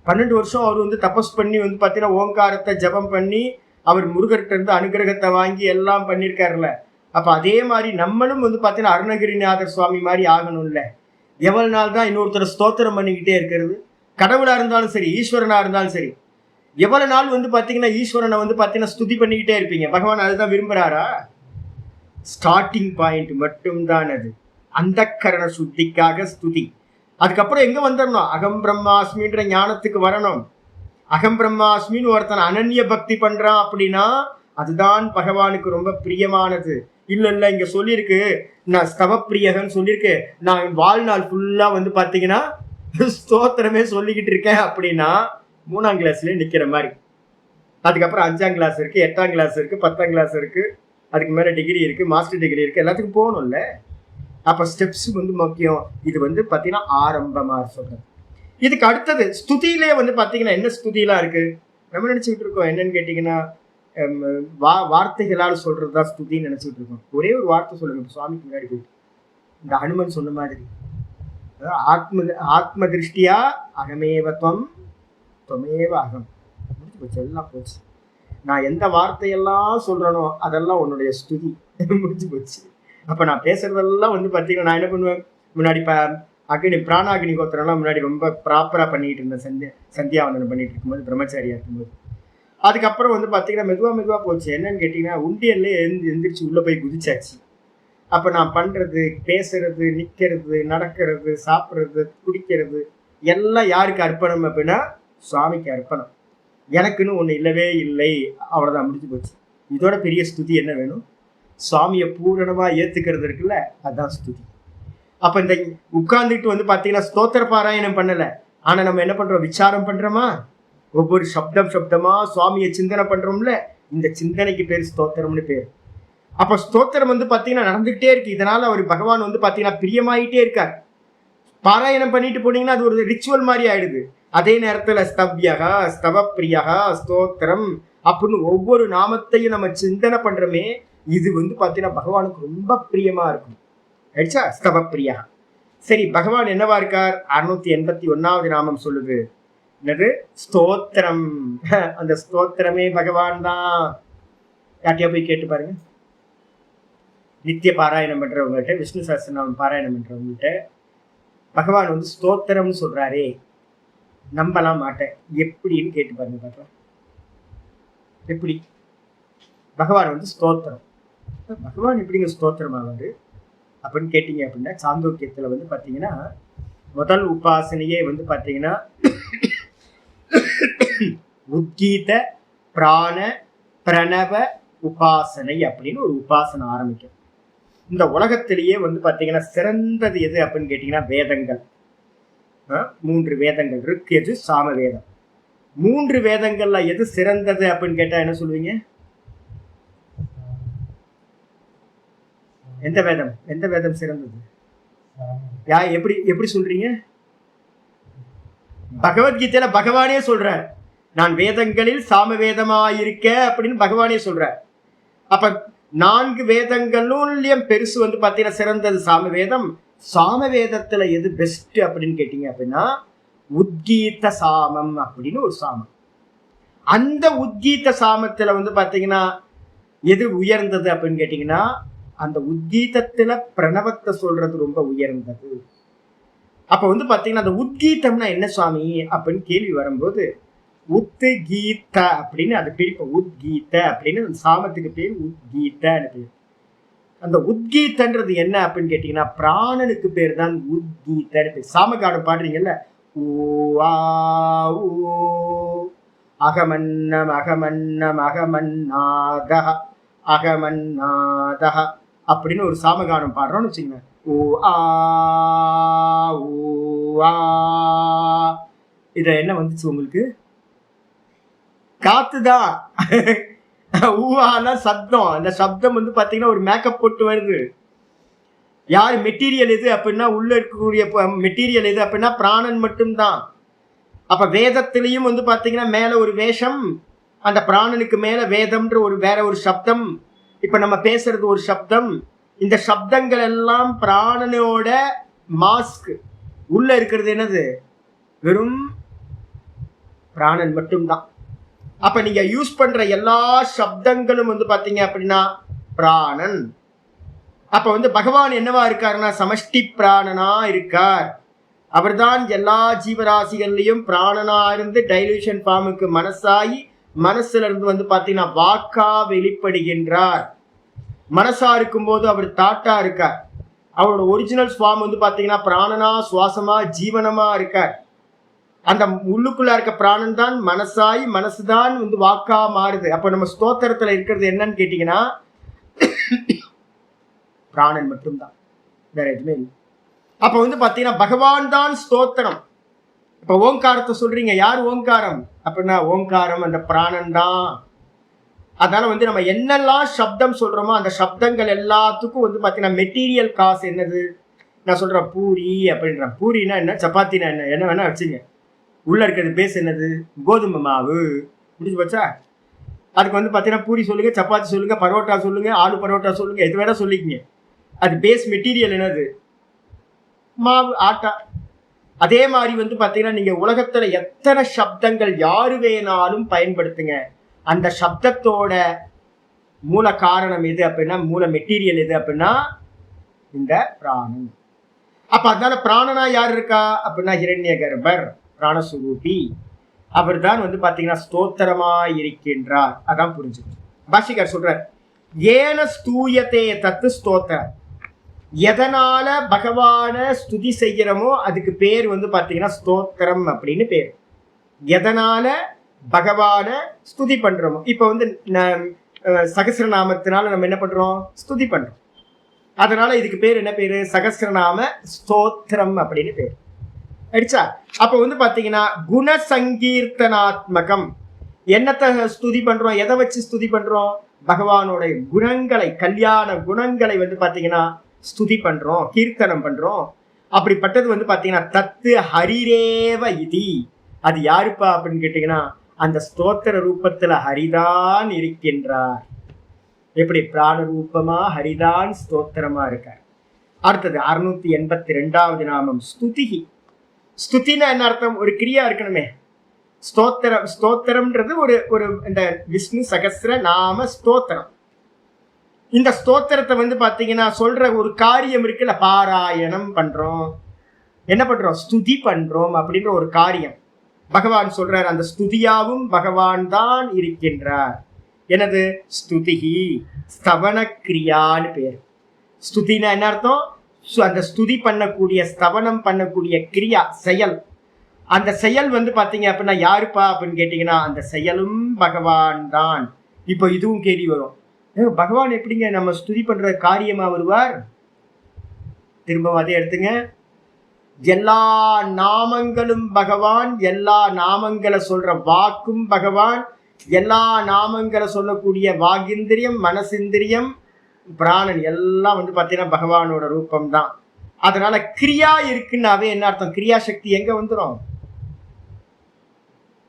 12 வருஷம் அவர் வந்து தபஸ் பண்ணி வந்து பார்த்தீங்கன்னா ஓங்காரத்தை ஜபம் பண்ணி அவர் முருகர்கிட்ட இருந்து அனுகிரகத்தை வாங்கி எல்லாம் பண்ணியிருக்காருல்ல. அப்போ அதே மாதிரி நம்மளும் வந்து பார்த்தீங்கன்னா அருணகிரிநாதர் சுவாமி மாதிரி ஆகணும்ல. எவ்வளோ நாள் தான் இன்னொருத்தர் ஸ்தோத்திரம் பண்ணிக்கிட்டே இருக்கிறது, கடவுளாக இருந்தாலும் சரி ஈஸ்வரனாக இருந்தாலும் சரி, எவ்வளோ நாள் வந்து பார்த்தீங்கன்னா ஈஸ்வரனை வந்து பார்த்தீங்கன்னா ஸ்துதி பண்ணிக்கிட்டே இருப்பீங்க. பகவான் அதுதான் விரும்புகிறாரா? ஸ்டார்டிங் பாயிண்ட் மட்டும்தான் அது, அந்த கரண சுத்திக்காக ஸ்துதி. அதுக்கப்புறம் எங்கே வந்துடணும், அகம் பிரம்மாஸ்மின்ற ஞானத்துக்கு வரணும். அகம் பிரம்மாஸ்மின்னு ஒருத்தன் அனன்ய பக்தி பண்ணுறான் அப்படின்னா அதுதான் பகவானுக்கு ரொம்ப பிரியமானது. இல்லை இங்கே சொல்லியிருக்கு, நான் ஸ்தவப்பிரியகன்னு சொல்லியிருக்கு, நான் வாழ்நாள் ஃபுல்லாக வந்து பார்த்தீங்கன்னா ஸ்தோத்திரமே சொல்லிக்கிட்டு இருக்கேன் அப்படின்னா 3ஆம் கிளாஸ்லேயே நிற்கிற மாதிரி. அதுக்கப்புறம் 5ஆம் கிளாஸ் இருக்குது, 8ஆம் கிளாஸ் இருக்குது, 10ஆம் கிளாஸ் இருக்குது, அதுக்கு மேலே டிகிரி இருக்குது, மாஸ்டர் டிகிரி இருக்குது, எல்லாத்துக்கும் போகணும்ல. அப்போ ஸ்டெப்ஸ் வந்து முக்கியம். இது வந்து பார்த்தீங்கன்னா ஆரம்பமாக சொல்கிறது. இதுக்கு அடுத்தது ஸ்துதியிலே வந்து பார்த்தீங்கன்னா என்ன ஸ்துதியெலாம் இருக்குது நம்ம நினச்சிக்கிட்டு இருக்கோம். என்னன்னு கேட்டிங்கன்னா வார்த்தைகளால் சொல்கிறது தான் ஸ்துதின்னு நினச்சிக்கிட்டு இருக்கோம். ஒரே ஒரு வார்த்தை சொல்லுங்கள் சுவாமிக்கு முன்னாடி போயிட்டு, இந்த ஹனுமன் சொன்ன மாதிரி ஆத்ம திருஷ்டியா அகமேவத்வம் துவமேவ அகம். முடிஞ்சு போச்சு, எல்லாம் போச்சு. நான் எந்த வார்த்தையெல்லாம் சொல்கிறேனோ அதெல்லாம் உன்னுடைய ஸ்துதி. முடிஞ்சு போச்சு. அப்போ நான் பேசுகிறதெல்லாம் வந்து பார்த்தீங்கன்னா நான் என்ன பண்ணுவேன், முன்னாடி அக்னி பிராணாகினி கோத்திரம்லாம் முன்னாடி ரொம்ப ப்ராப்பராக பண்ணிட்டு இருந்தேன். சந்தியாவந்தனம் பண்ணிட்டு இருக்கும்போது, பிரம்மச்சாரியா இருக்கும்போது. அதுக்கப்புறம் வந்து பார்த்தீங்கன்னா மெதுவாக போச்சு. என்னன்னு கேட்டிங்கன்னா, உண்டியல்ல எந்திரிச்சு உள்ளே போய் குதிச்சாச்சு. அப்போ நான் பண்ணுறது, பேசுறது, நிற்கிறது, நடக்கிறது, சாப்பிட்றது, குடிக்கிறது எல்லாம் யாருக்கு அர்ப்பணம் அப்படின்னா சுவாமிக்கு அர்ப்பணம். எனக்குன்னு ஒன்று இல்லவே இல்லை. அவ்வளோதான், முடிஞ்சு போச்சு. இதோட பெரிய ஸ்துதி என்ன வேணும்? சுவாமியை பூரணமாக ஏற்றுக்கிறது இருக்குல்ல, அதுதான் ஸ்துதி. அப்போ இந்த உட்கார்ந்துட்டு வந்து பார்த்தீங்கன்னா ஸ்தோத்திர பாராயணம் பண்ணலை, ஆனால் நம்ம என்ன பண்ணுறோம்? விசாரம் பண்ணுறோமா? ஒவ்வொரு சப்தமாக சுவாமியை சிந்தனை பண்ணுறோம்ல, இந்த சிந்தனைக்கு பேர் ஸ்தோத்திரம்னு பேர். அப்போ ஸ்தோத்திரம் வந்து பார்த்தீங்கன்னா நடந்துகிட்டே இருக்கு. இதனால அவர் பகவான் வந்து பார்த்தீங்கன்னா பிரியமாயிட்டே இருக்கார். பாராயணம் பண்ணிட்டு போனீங்கன்னா அது ஒரு ரிச்சுவல் மாதிரி ஆயிடுது. அதே நேரத்தில் ஸ்தவ்யகா, ஸ்தவப்பிரியகா, ஸ்தோத்திரம் அப்படின்னு ஒவ்வொரு நாமத்தையும் நம்ம சிந்தனை பண்றோமே, இது வந்து பார்த்தீங்கன்னா பகவானுக்கு ரொம்ப பிரியமா இருக்கும். ஆயிடுச்சா? ஸ்தவப்பிரியா. சரி, பகவான் என்னவா இருக்கார்? 681வது நாமம் சொல்லுது. என்னது? ஸ்தோத்திரம். அந்த ஸ்தோத்திரமே பகவான் தான். யார்ட்டையா போய் கேட்டு பாருங்க. நித்திய பாராயணம் பண்றவங்ககிட்ட, விஷ்ணு சஹஸ்ரநாமம் பாராயணம் பண்றவங்ககிட்ட பகவான் வந்து ஸ்தோத்திரம்னு சொல்றாரே, நம்பலாம் மாட்டேன், எப்படின்னு கேட்டு பாருங்க பார்க்கலாம். எப்படி பகவான் வந்து ஸ்தோத்திரம்? பகவான் எப்படிங்க ஸ்தோத்திரம் ஆவாரு அப்படின்னு கேட்டீங்க அப்படின்னா, சாந்தோக்கியத்துல வந்து பார்த்தீங்கன்னா முதல் உபாசனையே வந்து பார்த்தீங்கன்னா உத்கீத பிராண பிரணவ உபாசனை அப்படின்னு ஒரு உபாசனை ஆரம்பிக்கும். இந்த உலகத்திலேயே வந்து பார்த்தீங்கன்னா சிறந்தது எது அப்படின்னு கேட்டீங்கன்னா வேதங்கள். 3 வேதங்கள், ரிக், யஜு, சாம வேதம். 3 வேதங்கள்ல எது சிறந்தது அப்படின்னு கேட்டா என்ன சொல்லுவீங்க? எந்த வேதம் சிறந்தது? எப்படி சொல்றீங்க? பகவத்கீதையில பகவானே சொல்ற, நான் வேதங்களில் சாம வேதமாயிருக்க அப்படின்னு பகவானே சொல்ற. அப்ப 4 வேதங்களும் பெருசு வந்து பார்த்தீங்கன்னா சிறந்தது சாம வேதம். சாம வேதத்துல எது பெஸ்ட் அப்படின்னு கேட்டீங்க அப்படின்னா உத்கீத சாமம் அப்படின்னு ஒரு சாமம். அந்த உத்கீத சாமத்துல வந்து பார்த்தீங்கன்னா எது உயர்ந்தது அப்படின்னு கேட்டீங்கன்னா, அந்த உத்கீதத்துல பிரணவத்தை சொல்றது ரொம்ப உயர்ந்தது. அப்ப வந்து பாத்தீங்கன்னா அந்த உத்கீதம்னா என்ன சுவாமி அப்படின்னு கேள்வி வரும்போது, உத்து கீத அப்படின்னு அது பிரிப்போம். உத்கீத அப்படின்னு அந்த சாமத்துக்கு பேர் உத்கீதன்னு பேர். அந்த உத்கீதன்றது என்ன அப்படின்னு கேட்டீங்கன்னா, பிராணனுக்கு பேர் தான் உத்கீதன்னு பேர். சாமகானம் பாடுறீங்கல்ல, ஓ ஆ ஓ அகமன்னம் அகமன்னம் அகமன்னாத அகமன்னாத அப்படின்னு ஒரு சாமகானம் பாடுறோம்னு வச்சுக்கோங்க. ஓ ஆ ஓ ஆ. இத என்ன வந்துச்சு உங்களுக்கு? காத்துதான். ஊஹானா சப்தம். அந்த சப்தம் வந்து பாத்தீங்கன்னா ஒரு மேக்கப் போட்டு வருது. யாரு மெட்டீரியல் எது அப்படின்னா, உள்ள இருக்கக்கூடிய மெட்டீரியல் எது அப்படின்னா பிராணன் மட்டும்தான். அப்ப வேதத்திலையும் வந்து பாத்தீங்கன்னா மேல ஒரு வேஷம், அந்த பிராணனுக்கு மேல வேதம்ன்ற ஒரு வேற ஒரு சப்தம். இப்ப நம்ம பேசுறது ஒரு சப்தம். இந்த சப்தங்கள் எல்லாம் பிராணனோட மாஸ்க். உள்ள இருக்கிறது என்னது? வெறும் பிராணன் மட்டும்தான். அப்ப நீங்க யூஸ் பண்ற எல்லா சப்தங்களும் வந்து பாத்தீங்க அப்படின்னா பிராணன். அப்ப வந்து பகவான் என்னவா இருக்காருன்னா சமஷ்டி பிராணனா இருக்கார். அவர்தான் எல்லா ஜீவராசிகள்லையும் பிராணனா இருந்து டைலூஷன் ஃபார்முக்கு மனசாகி, மனசுல இருந்து வந்து பாத்தீங்கன்னா வாக்கா வெளிப்படுகின்றார். மனசா இருக்கும் போது அவர் தாட்டா இருக்கார். அவரோட ஒரிஜினல் ஃபார்ம் வந்து பாத்தீங்கன்னா பிராணனா, சுவாசமா, ஜீவனமா இருக்கார். அந்த உள்ளுக்குள்ள இருக்க பிராணன் தான் மனசாய், மனசுதான் வந்து வாக்கா மாறுது. அப்ப நம்ம ஸ்தோத்திரத்துல இருக்கிறது என்னன்னு கேட்டீங்கன்னா பிராணன் மட்டும்தான், வேற எதுவுமே இல்லை. அப்ப வந்து பாத்தீங்கன்னா பகவான் தான் ஸ்தோத்திரம். இப்ப ஓங்காரத்தை சொல்றீங்க, யார் ஓங்காரம் அப்படின்னா ஓங்காரம் அந்த பிராணன் தான். அதனால வந்து நம்ம என்னெல்லாம் சப்தம் சொல்றோமோ அந்த சப்தங்கள் எல்லாத்துக்கும் வந்து பாத்தீங்கன்னா மெட்டீரியல் காசு என்னது? நான் சொல்றேன் பூரி அப்படின்றேன். பூரினா என்ன, சப்பாத்தினா என்ன, என்ன வேணா வச்சுங்க. உள்ள இருக்கிறது பேஸ் என்னது? கோதுமை மாவு. முடிஞ்சு போச்சா? அதுக்கு வந்து பாத்தீங்கன்னா பூரி சொல்லுங்க, சப்பாத்தி சொல்லுங்க, பரோட்டா சொல்லுங்க, ஆலு பரோட்டா சொல்லுங்க, எது வேணா சொல்லிக்கங்க. அது பேஸ் மெட்டீரியல் என்னது? மாவு, ஆட்டா. அதே மாதிரி வந்து பாத்தீங்கன்னா நீங்க உலகத்துல எத்தனை சப்தங்கள் யாரு வேணாலும் பயன்படுத்துங்க, அந்த சப்தத்தோட மூல காரணம் எது அப்படின்னா, மூல மெட்டீரியல் எது அப்படின்னா இந்த பிராணன். அப்ப அதனால பிராணனா யார் இருக்கா அப்படின்னா ஹிரண்ய கர்ப்பர் பிராணஸ்வரூபி. அவர் தான் வந்து பாத்தீங்கன்னா ஸ்தோத்திரமா இருக்கின்றார். அதான் புரிஞ்சுக்கணும். பாஷிகர் சொல்றார், ஏன ஸ்தூயத்தே தத்து ஸ்தோத்திரம். எதனால பகவான ஸ்துதி செய்யறமோ அதுக்கு பேர் வந்து பாத்தீங்கன்னா ஸ்தோத்திரம் அப்படின்னு பேர். எதனால பகவான ஸ்துதி பண்றோமோ, இப்ப வந்து சகஸ்ரநாமத்தினால நம்ம என்ன பண்றோம், ஸ்துதி பண்றோம். அதனால இதுக்கு பேர் என்ன பேரு, சகஸ்ரநாம ஸ்தோத்திரம் அப்படின்னு பேர். ஆயிடுச்சா? அப்ப வந்து பாத்தீங்கன்னா குணசங்கீர்த்தனாத்மகம். என்னத்தை ஸ்துதி பண்றோம், எதை வச்சு ஸ்துதி பண்றோம், பகவானோட குணங்களை, கல்யாண குணங்களை வந்து பாத்தீங்கன்னா ஸ்துதி பண்றோம், கீர்த்தனம் பண்றோம். அப்படிப்பட்டது வந்து பாத்தீங்கன்னா தத்து ஹரிரேவ இதி. அது யாருப்பா அப்படின்னு கேட்டீங்கன்னா அந்த ஸ்தோத்திர ரூபத்துல ஹரிதான் இருக்கின்றார். எப்படி பிராண ரூபமா ஹரிதான் ஸ்தோத்திரமா இருக்கார். அடுத்தது 682வது நாமம் ஸ்துதிஹி. ஸ்துதினா என்ன அர்த்தம், ஒரு கிரியா இருக்கணுமே. ஸ்தோத்திரம், ஸ்தோத்திரம்ன்றது ஒரு ஒரு இந்த விஷ்ணு சகஸ்ர நாம ஸ்தோத்திரம். இந்த ஸ்தோத்திரத்தை வந்து பாத்தீங்கன்னா சொல்ற ஒரு காரியம் இருக்குல்ல, பாராயணம் பண்றோம், என்ன பண்றோம், ஸ்துதி பண்றோம் அப்படின்ற ஒரு காரியம். பகவான் சொல்றார், அந்த ஸ்துதியாவும் பகவான் தான் இருக்கின்றார். எனது ஸ்துதிஹி ஸ்தவன கிரியான்னு பேர். ஸ்துதினா என்ன அர்த்தம், அந்த ஸ்துதி பண்ணக்கூடிய, ஸ்தவனம் பண்ணக்கூடிய கிரியா, செயல். அந்த செயல் வந்து பாத்தீங்க அப்படின்னா யாருப்பா அப்படின்னு கேட்டீங்கன்னா அந்த செயலும் பகவான் தான். இப்போ இதுவும் கேள்வி வரும், பகவான் எப்படிங்க நம்ம ஸ்துதி பண்ற காரியமா வருவார்? திரும்ப அதே எடுத்துங்க. எல்லா நாமங்களும் பகவான், எல்லா நாமங்களை சொல்ற வாக்கும் பகவான், எல்லா நாமங்களை சொல்லக்கூடிய வாகிந்திரியம், மனசிந்திரியம், பிராணன் எல்லாம் வந்து பாத்தீங்கன்னா பகவானோட ரூபம் தான். அதனால கிரியா இருக்குன்னாவே என்ன அர்த்தம், கிரியாசக்தி எங்க வந்துடும்,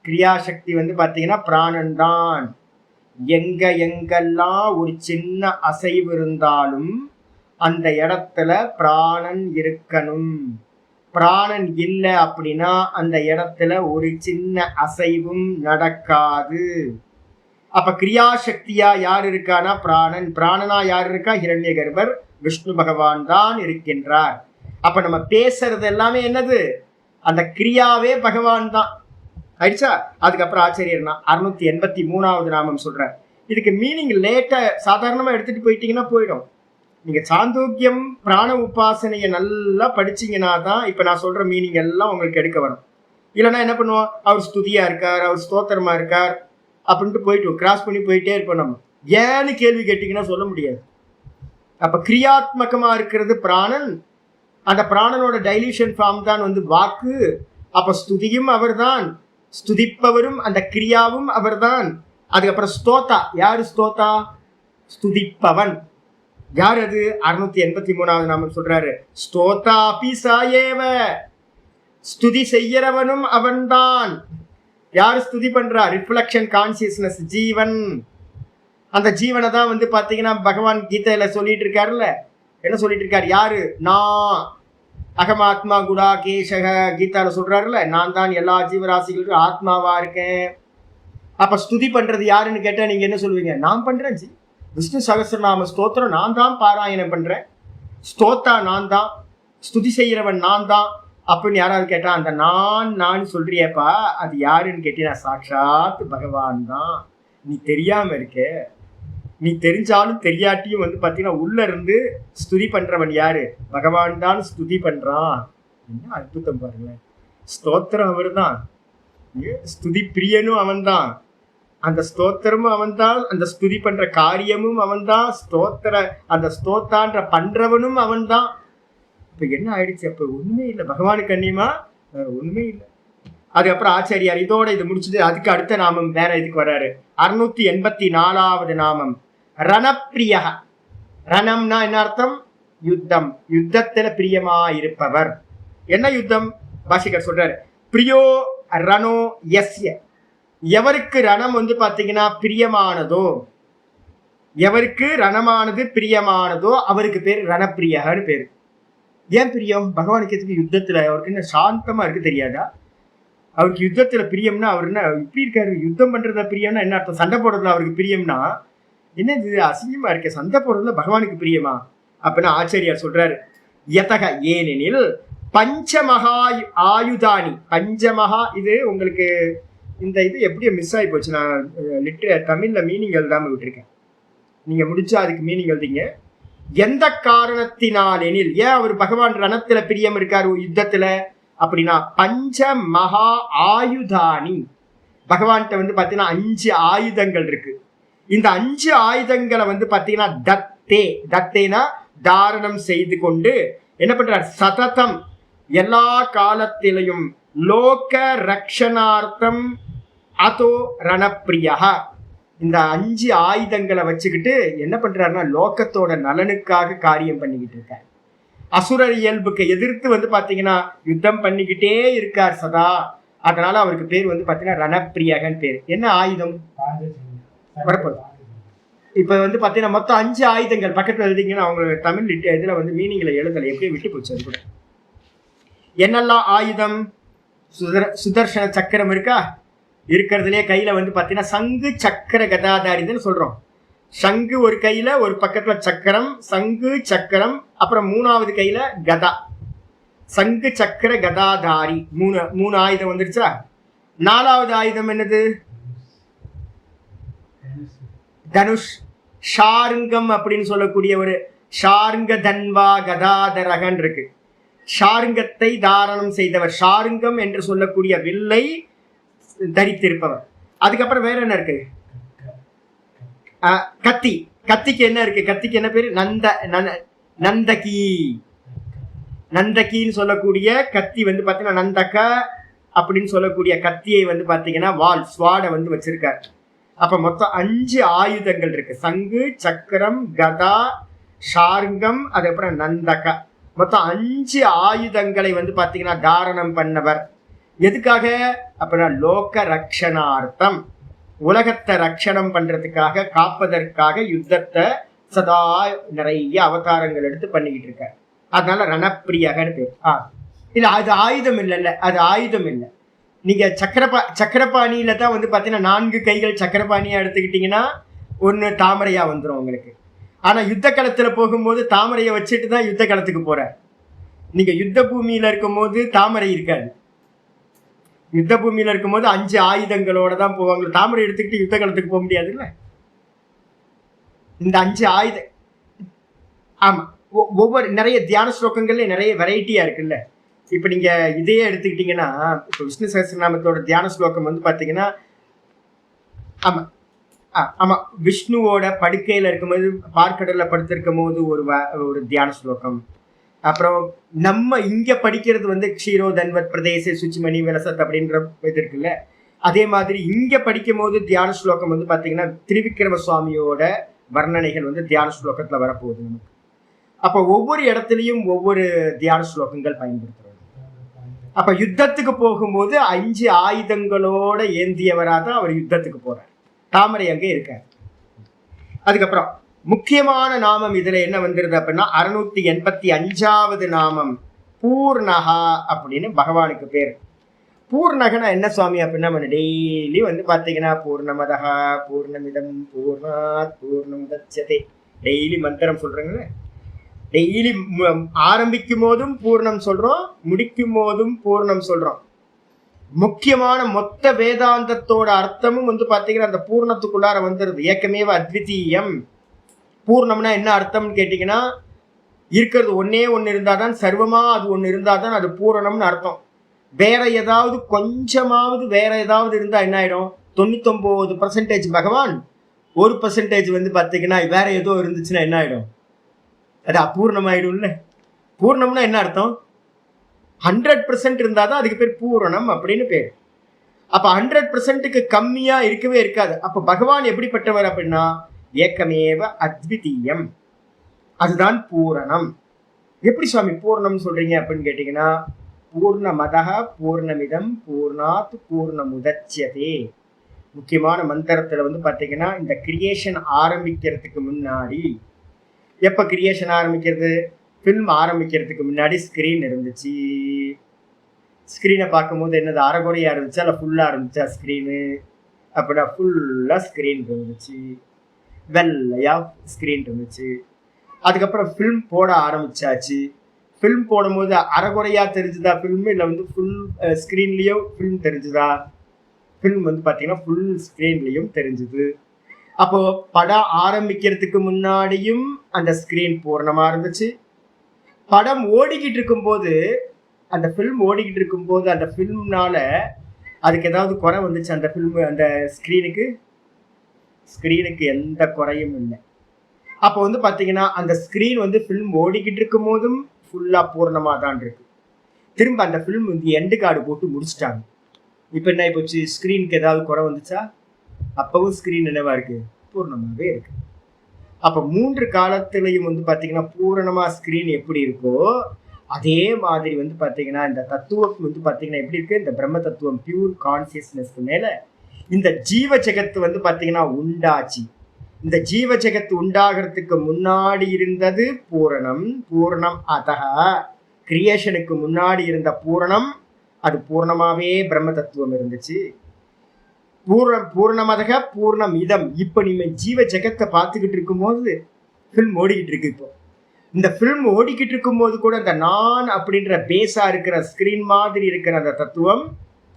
கிரியாசக்தி வந்து பாத்தீங்கன்னா பிராணன் தான். எங்கெல்லாம் ஒரு சின்ன அசைவு இருந்தாலும் அந்த இடத்துல பிராணன் இருக்கணும். பிராணன் இல்லை அப்படின்னா அந்த இடத்துல ஒரு சின்ன அசைவும் நடக்காது. அப்ப கிரியாசக்தியா யார் இருக்கானா பிராணன். பிராணனா யார் இருக்கா, ஹிரண்ய கர்ப்பர் விஷ்ணு பகவான் தான் இருக்கின்றார். அப்ப நம்ம பேசுறது எல்லாமே என்னது, அந்த கிரியாவே பகவான் தான். ஆயிடுச்சா? அதுக்கப்புறம் ஆச்சரியர்னா 683வது நாமம் சொல்றார். இதுக்கு மீனிங் லேட்டா சாதாரணமா எடுத்துட்டு போயிட்டீங்கன்னா போயிடும். நீங்க சாந்தோக்கியம் பிராண உபாசனையை நல்லா படிச்சீங்கன்னா தான் இப்ப நான் சொல்ற மீனிங் எல்லாம் உங்களுக்கு எடுக்க வரும். இல்லைன்னா என்ன பண்ணுவோம், அவர் ஸ்துதியா இருக்கார், அவர் ஸ்தோத்திரமா இருக்கார் அப்படின்ட்டு போயிட்டு கிராஸ் பண்ணி போயிட்டே இருப்போம். நம்ம ஏன்னு கேள்வி கேட்டீங்கன்னா சொல்ல முடியாது. அப்ப கிரியாத்மகமா இருக்கிறது பிராணன். அந்த பிராணனோட டைல்யூஷன் ஃபார்ம் தான் வந்து வாக்கு. அப்ப ஸ்துதியும் அவர் தான், ஸ்துதிப்பவரும் அந்த கிரியாவும் அவர் தான். அதுக்கப்புறம் ஸ்தோதா, யாரு ஸ்தோதா, ஸ்துதிப்பவன். யார் அது, 683வது நாமம் சொல்றாரு, ஸ்தோதா பிசாயேவ, ஸ்துதி செய்யறவனும் அவன்தான். யாரு ஸ்துதி பண்றா, ரிஃப்ளெக்ஷன் கான்சியஸ்னஸ், ஜீவன். அந்த ஜீவனை தான் வந்து பாத்தீங்கன்னா பகவான் கீதையில சொல்லிட்டு இருக்காருல்ல, என்ன சொல்லிட்டு இருக்காரு, யாரு, நான் அகமாத்மா குடா கேசக கீதால சொல்றாருல்ல, நான் தான் எல்லா ஜீவராசிகளுக்கும் ஆத்மாவா இருக்கேன். அப்ப ஸ்துதி பண்றது யாருன்னு கேட்டா நீங்க என்ன சொல்லுவீங்க, நான் பண்றேன் ஜி, விஷ்ணு சகஸ்ரநாம ஸ்தோத்திரம் நான் தான் பாராயணம் பண்றேன், ஸ்தோத்தா நான் தான், ஸ்துதி செய்யறவன் நான் தான் அப்படின்னு யாராவது கேட்டா அந்த நான் சொல்றியப்பா அது யாருன்னு கேட்டீங்கன்னா சாட்சாத் பகவான் தான். நீ தெரியாம இருக்க, நீ தெரிஞ்சாலும் தெரியாட்டியும் வந்து பாத்தீங்கன்னா உள்ள இருந்து ஸ்துதி பண்றவன் யாரு, பகவான் தான் ஸ்துதி பண்றான். என்ன அற்புதம் பாருங்களேன். ஸ்தோத்திரம் அவர் தான், ஸ்துதி பிரியனும் அவன் தான், அந்த ஸ்தோத்திரமும் அவன் தான், அந்த ஸ்துதி பண்ற காரியமும் அவன் தான், அந்த ஸ்தோத்தான்ற பண்றவனும் அவன் தான். இப்ப என்ன ஆயிடுச்சு, அப்ப ஒண்ணுமே இல்லை பகவானுக்கு அந்நியமா, ஒண்ணுமே இல்லை. அதுக்கப்புறம் ஆச்சாரியார் இதோட இது முடிச்சுட்டு அதுக்கு அடுத்த நாமம் வேற இதுக்கு வர்றாரு. 684வது நாமம் ரணப்பிரிய. ரணம்னா என்ன அர்த்தம், யுத்தம், யுத்தத்துல பிரியமா இருப்பவர். என்ன யுத்தம், பாஷிகர் சொல்றாரு, பிரியோ ரணோ யஸ்ய. எவருக்கு ரணம் வந்து பாத்தீங்கன்னா பிரியமானதோ, எவருக்கு ரணமானது பிரியமானதோ அவருக்கு பேர் ரணப்பிரியன்னு பேரு. ஏன் பிரியம், பகவானுக்கு எதுக்கு யுத்தத்துல, அவருக்கு என்ன சாந்தமா இருக்கு தெரியாதா, அவருக்கு யுத்தத்துல பிரியம்னா அவர் என்ன இப்படி இருக்காரு, யுத்தம் பண்றதுல பிரியம்னா என்ன அர்த்தம், சண்டை போடுறதுல அவருக்கு பிரியம்னா என்ன, இது அசிங்கமா இருக்க, சண்டை போடுறதுல பகவானுக்கு பிரியமா அப்படின்னா ஆச்சாரியார் சொல்றாரு, யதக ஏனெனில் பஞ்சமகா ஆயுதானி, பஞ்சமகா, இது உங்களுக்கு இந்த இது எப்படியோ மிஸ் ஆகி போச்சு. நான் தமிழ்ல மீனிங் எழுதாம விட்டுருக்கேன். நீங்க முடிச்சா அதுக்கு மீனிங் எழுதிங்க. எந்த காரணத்தினாலெனில், ஏன் அவர் பகவான் ரணத்துல பிரியம் இருக்காரு யுத்தத்துல அப்படின்னா, பஞ்ச மகா ஆயுதானி, பகவான்கிட்ட வந்து பாத்தீங்கன்னா 5 ஆயுதங்கள் இருக்கு. இந்த 5 ஆயுதங்களை வந்து பாத்தீங்கன்னா தத்தேனா தாரணம் செய்து கொண்டு என்ன பண்றார், சததம் எல்லா காலத்திலையும் லோக ரக்ஷணார்த்தம் அதோ ரணப்பிரியா, இந்த 5 ஆயுதங்களை வச்சுக்கிட்டு என்ன பண்றாருன்னா லோகத்தோட நலனுக்காக காரியம் பண்ணிக்கிட்டு இருக்கார். அசுரர் இயல்புக்கு எதிர்த்து வந்து பாத்தீங்கன்னா யுத்தம் பண்ணிக்கிட்டே இருக்கார் சதா. அதனால அவருக்கு பேர் வந்து பாத்தீங்கன்னா ரணப்பிரியகன் பேர். என்ன ஆயுதம் வரப்போகுது இப்ப வந்து பாத்தீங்கன்னா மொத்தம் 5 ஆயுதங்கள் பக்கத்துல எழுதிங்கன்னா அவங்க தமிழ் இதுல வந்து மீனிங்ல எழுதலை, எப்படி விட்டு போச்சு அது கூட. என்னெல்லாம் ஆயுதம்? சுதர்சன சக்கரம் இருக்கா, இருக்கிறதுலே கையில வந்து பாத்தீங்கன்னா சங்கு சக்கர கதாதாரின்னு சொல்றோம். சங்கு ஒரு கையில, ஒரு பக்கத்துல சக்கரம், சங்கு சக்கரம், அப்புறம் 3வது கையில கதா. சங்கு சக்கர கதாதாரி, மூணு ஆயுதம் வந்துருச்சா. 4வது ஆயுதம் என்னது? தனுஷ். ஷாருங்கம் அப்படின்னு சொல்லக்கூடிய ஒரு ஷாருங்க தன்வா கதாதரகன் இருக்கு. ஷாருங்கத்தை தாரணம் செய்தவர், ஷாருங்கம் என்று சொல்லக்கூடிய வில்லை தரித்திருப்பவர். அதுக்கப்புறம் வேற என்ன இருக்கு? கத்தி. கத்திக்கு என்ன இருக்கு? கத்திக்கு என்ன பேரு? நந்தகி. நந்தகின்னு சொல்லக்கூடிய கத்தி வந்து பாத்தீங்கன்னா நந்தக அப்படின்னு சொல்லக்கூடிய கத்தியை வந்து பாத்தீங்கன்னா வால் ஸ்வாட வந்து வச்சிருக்காரு. அப்ப மொத்தம் 5 ஆயுதங்கள் இருக்கு. சங்கு சக்கரம் கதா ஷாருங்கம், அதுக்கப்புறம் நந்தக, மொத்தம் 5 ஆயுதங்களை வந்து பாத்தீங்கன்னா தாரணம் பண்ணவர். எதுக்காக அப்படின்னா லோக ரக்ஷணார்த்தம், உலகத்தை ரட்சணம் பண்றதுக்காக, காப்பதற்காக யுத்தத்தை சதா நிறைய அவதாரங்கள் எடுத்து பண்ணிக்கிட்டு இருக்காரு. அதனால ரணப்பிரியகன்னு பேர். இல்ல அது ஆயுதம் இல்லைல்ல, அது ஆயுதம் இல்லை. நீங்க சக்கரபாணியில தான் வந்து பாத்தீங்கன்னா 4 கைகள் சக்கரபாணியா எடுத்துக்கிட்டீங்கன்னா 1 தாமரையா வந்துடும் உங்களுக்கு. ஆனா யுத்த களத்துல போகும்போது தாமரையை வச்சுட்டு தான் யுத்த களத்துக்கு போற. நீங்க யுத்த பூமியில இருக்கும் போது தாமரை இருக்காது. யுத்த பூமியில இருக்கும் போது 5 ஆயுதங்களோட தான் போவாங்க. தாமரை எடுத்துக்கிட்டு யுத்த களத்துக்கு போக முடியாதுல்ல. இந்த 5 ஆயுதம், ஆமா, ஒவ்வொரு நிறைய தியான ஸ்லோகங்கள்ல நிறைய வெரைட்டியா இருக்குல்ல. இப்ப நீங்க இதையே எடுத்துக்கிட்டீங்கன்னா, இப்ப விஷ்ணு சஹஸ்ரநாமத்தோட தியான ஸ்லோகம் வந்து பாத்தீங்கன்னா, ஆமா ஆமா, விஷ்ணுவோட படுக்கையில இருக்கும்போது, பார்க்கடல்ல படுத்திருக்கும் போது ஒரு தியான ஸ்லோகம். அப்புறம் நம்ம இங்க படிக்கிறது வந்து க்ஷீரோ தன்வத் பிரதேச சுச்சிமணி விலசத் அப்படின்ற இது இருக்குல்ல. அதே மாதிரி இங்க படிக்கும் போது தியான ஸ்லோகம் வந்து பாத்தீங்கன்னா திரிவிக்ரம சுவாமியோட வர்ணனைகள் வந்து தியான ஸ்லோகத்துல வரப்போகுது நமக்கு. அப்ப ஒவ்வொரு இடத்துலயும் ஒவ்வொரு தியான ஸ்லோகங்கள் பயன்படுத்துறோம். அப்ப யுத்தத்துக்கு போகும்போது 5 ஆயுதங்களோட ஏந்தியவராதான் அவர் யுத்தத்துக்கு போறார். தாமரை அங்கே இருக்கார். அதுக்கப்புறம் முக்கியமான நாமம் இதுல என்ன வந்துருது அப்படின்னா 685வது நாமம் பூர்ணகா அப்படின்னு பகவானுக்கு பேர். பூர்ணகனா என்ன சுவாமி அப்படின்னா, டெய்லி வந்து பாத்தீங்கன்னா பூர்ணமதகா பூர்ணமிதம் பூர்ணாத் பூர்ணமுதச்யதே டெய்லி மந்திரம் சொல்றீங்களே. டெய்லி ஆரம்பிக்கும் போதும் பூர்ணம் சொல்றோம், முடிக்கும் போதும் பூர்ணம் சொல்றோம். முக்கியமான மொத்த வேதாந்தத்தோட அர்த்தமும் வந்து பாத்தீங்கன்னா அந்த பூர்ணத்துக்குள்ளார வந்துருது. ஏக்கமேவ அத்விதீயம். பூர்ணம்னா என்ன அர்த்தம்னு கேட்டீங்கன்னா, இருக்கிறது ஒன்னே ஒன்று இருந்தாதான் சர்வமா, அது ஒன்று இருந்தாதான் அது பூரணம்னு அர்த்தம். வேற ஏதாவது கொஞ்சமாவது வேற ஏதாவது இருந்தா என்ன ஆயிடும்? 99% பகவான், 1% வந்து பாத்தீங்கன்னா வேற ஏதோ இருந்துச்சுன்னா என்ன ஆயிடும்? அது அபூர்ணமாயிடும்ல. பூர்ணம்னா என்ன அர்த்தம்? 100% இருந்தாதான் அதுக்கு பேர் பூரணம் அப்படின்னு பேர். அப்ப 100%க்கு கம்மியா இருக்கவே இருக்காது. அப்ப பகவான் எப்படிப்பட்டவர் அப்படின்னா ஏக்கமேவ அத்விதீயம், அதுதான் பூரணம். எப்படி சுவாமி பூர்ணம் சொல்றீங்க அப்படின்னு கேட்டீங்கன்னா, பூர்ணமதஹ பூர்ணமிதம் பூர்ணாத் பூர்ணமுதச்யதே. முக்கியமான மந்திரத்துல வந்து பாத்தீங்கன்னா இந்த கிரியேஷன் ஆரம்பிக்கிறதுக்கு முன்னாடி, எப்ப கிரியேஷன் ஆரம்பிக்கிறது? ஃபில்ம் ஆரம்பிக்கிறதுக்கு முன்னாடி ஸ்கிரீன் இருந்துச்சு. ஸ்கிரீனை பார்க்கும்போது என்னது அரைகுறையா இருந்துச்சா இல்லை ஃபுல்லா இருந்துச்சா ஸ்கிரீனு? அப்படின்னா ஃபுல்லா ஸ்கிரீன் இருந்துச்சு, வெள்ளையா ஸ்கிரீன் இருந்துச்சு. அதுக்கப்புறம் ஃபில்ம் போட ஆரம்பிச்சாச்சு. ஃபில்ம் போடும்போது அரைகுறையா தெரிஞ்சுதா ஃபில்ம், இல்லை வந்து ஃபுல் ஸ்க்ரீன்லேயும் ஃபில்ம் தெரிஞ்சுதா? ஃபில்ம் வந்து பார்த்தீங்கன்னா ஃபுல் ஸ்க்ரீன்லேயும் தெரிஞ்சுது. அப்போ படம் ஆரம்பிக்கிறதுக்கு முன்னாடியும் அந்த ஸ்க்ரீன் பூர்ணமாக இருந்துச்சு. படம் ஓடிக்கிட்டு இருக்கும்போது, அந்த ஃபில்ம் ஓடிக்கிட்டு இருக்கும்போது அந்த ஃபில்ம்னால அதுக்கு ஏதாவது குறை வந்துச்சு அந்த ஃபில்மு அந்த ஸ்க்ரீனுக்கு? ஸ்க்ரீனுக்கு எந்த குறையும் இல்லை. அப்போ வந்து பார்த்தீங்கன்னா அந்த ஸ்க்ரீன் வந்து ஃபில்ம் ஓடிக்கிட்டு இருக்கும் போதும் ஃபுல்லாக பூர்ணமாக தான் இருக்கு. திரும்ப அந்த ஃபில்ம் வந்து எண்டு கார்டு போட்டு முடிச்சிட்டாங்க. இப்போ என்ன போச்சு? ஸ்க்ரீனுக்கு ஏதாவது குறை வந்துச்சா? அப்பவும் ஸ்க்ரீன் என்னவா இருக்கு? பூர்ணமாகவே இருக்கு. அப்போ 3 காலத்திலையும் வந்து பார்த்தீங்கன்னா பூரணமாக ஸ்க்ரீன் எப்படி இருக்கோ அதே மாதிரி வந்து பார்த்தீங்கன்னா இந்த தத்துவம் வந்து பார்த்தீங்கன்னா எப்படி இருக்கு? இந்த பிரம்ம தத்துவம் பியூர் கான்சியஸ்னஸ்க்கு மேலே இந்த ஜீவ ஜெகத்து வந்து பார்த்தீங்கன்னா உண்டாச்சு. இந்த ஜீவ ஜெகத்து உண்டாகிறதுக்கு முன்னாடி இருந்தது பூரணம். பூரணம் அதக கிரியேஷனுக்கு முன்னாடி இருந்த பூரணம், அது பூர்ணமாவே பிரம்ம தத்துவம் இருந்துச்சு. பூர்ணமதக பூர்ணம் இதம். இப்போ நீங்க ஜீவ ஜெகத்தை பார்த்துக்கிட்டு இருக்கும்போது ஃபில்ம் ஓடிக்கிட்டு இருக்கு. இப்போ இந்த ஃபில்ம் ஓடிக்கிட்டு இருக்கும்போது கூட இந்த நான் அப்படின்ற பேஸா இருக்கிற ஸ்கிரீன் மாதிரி இருக்கிற அந்த தத்துவம்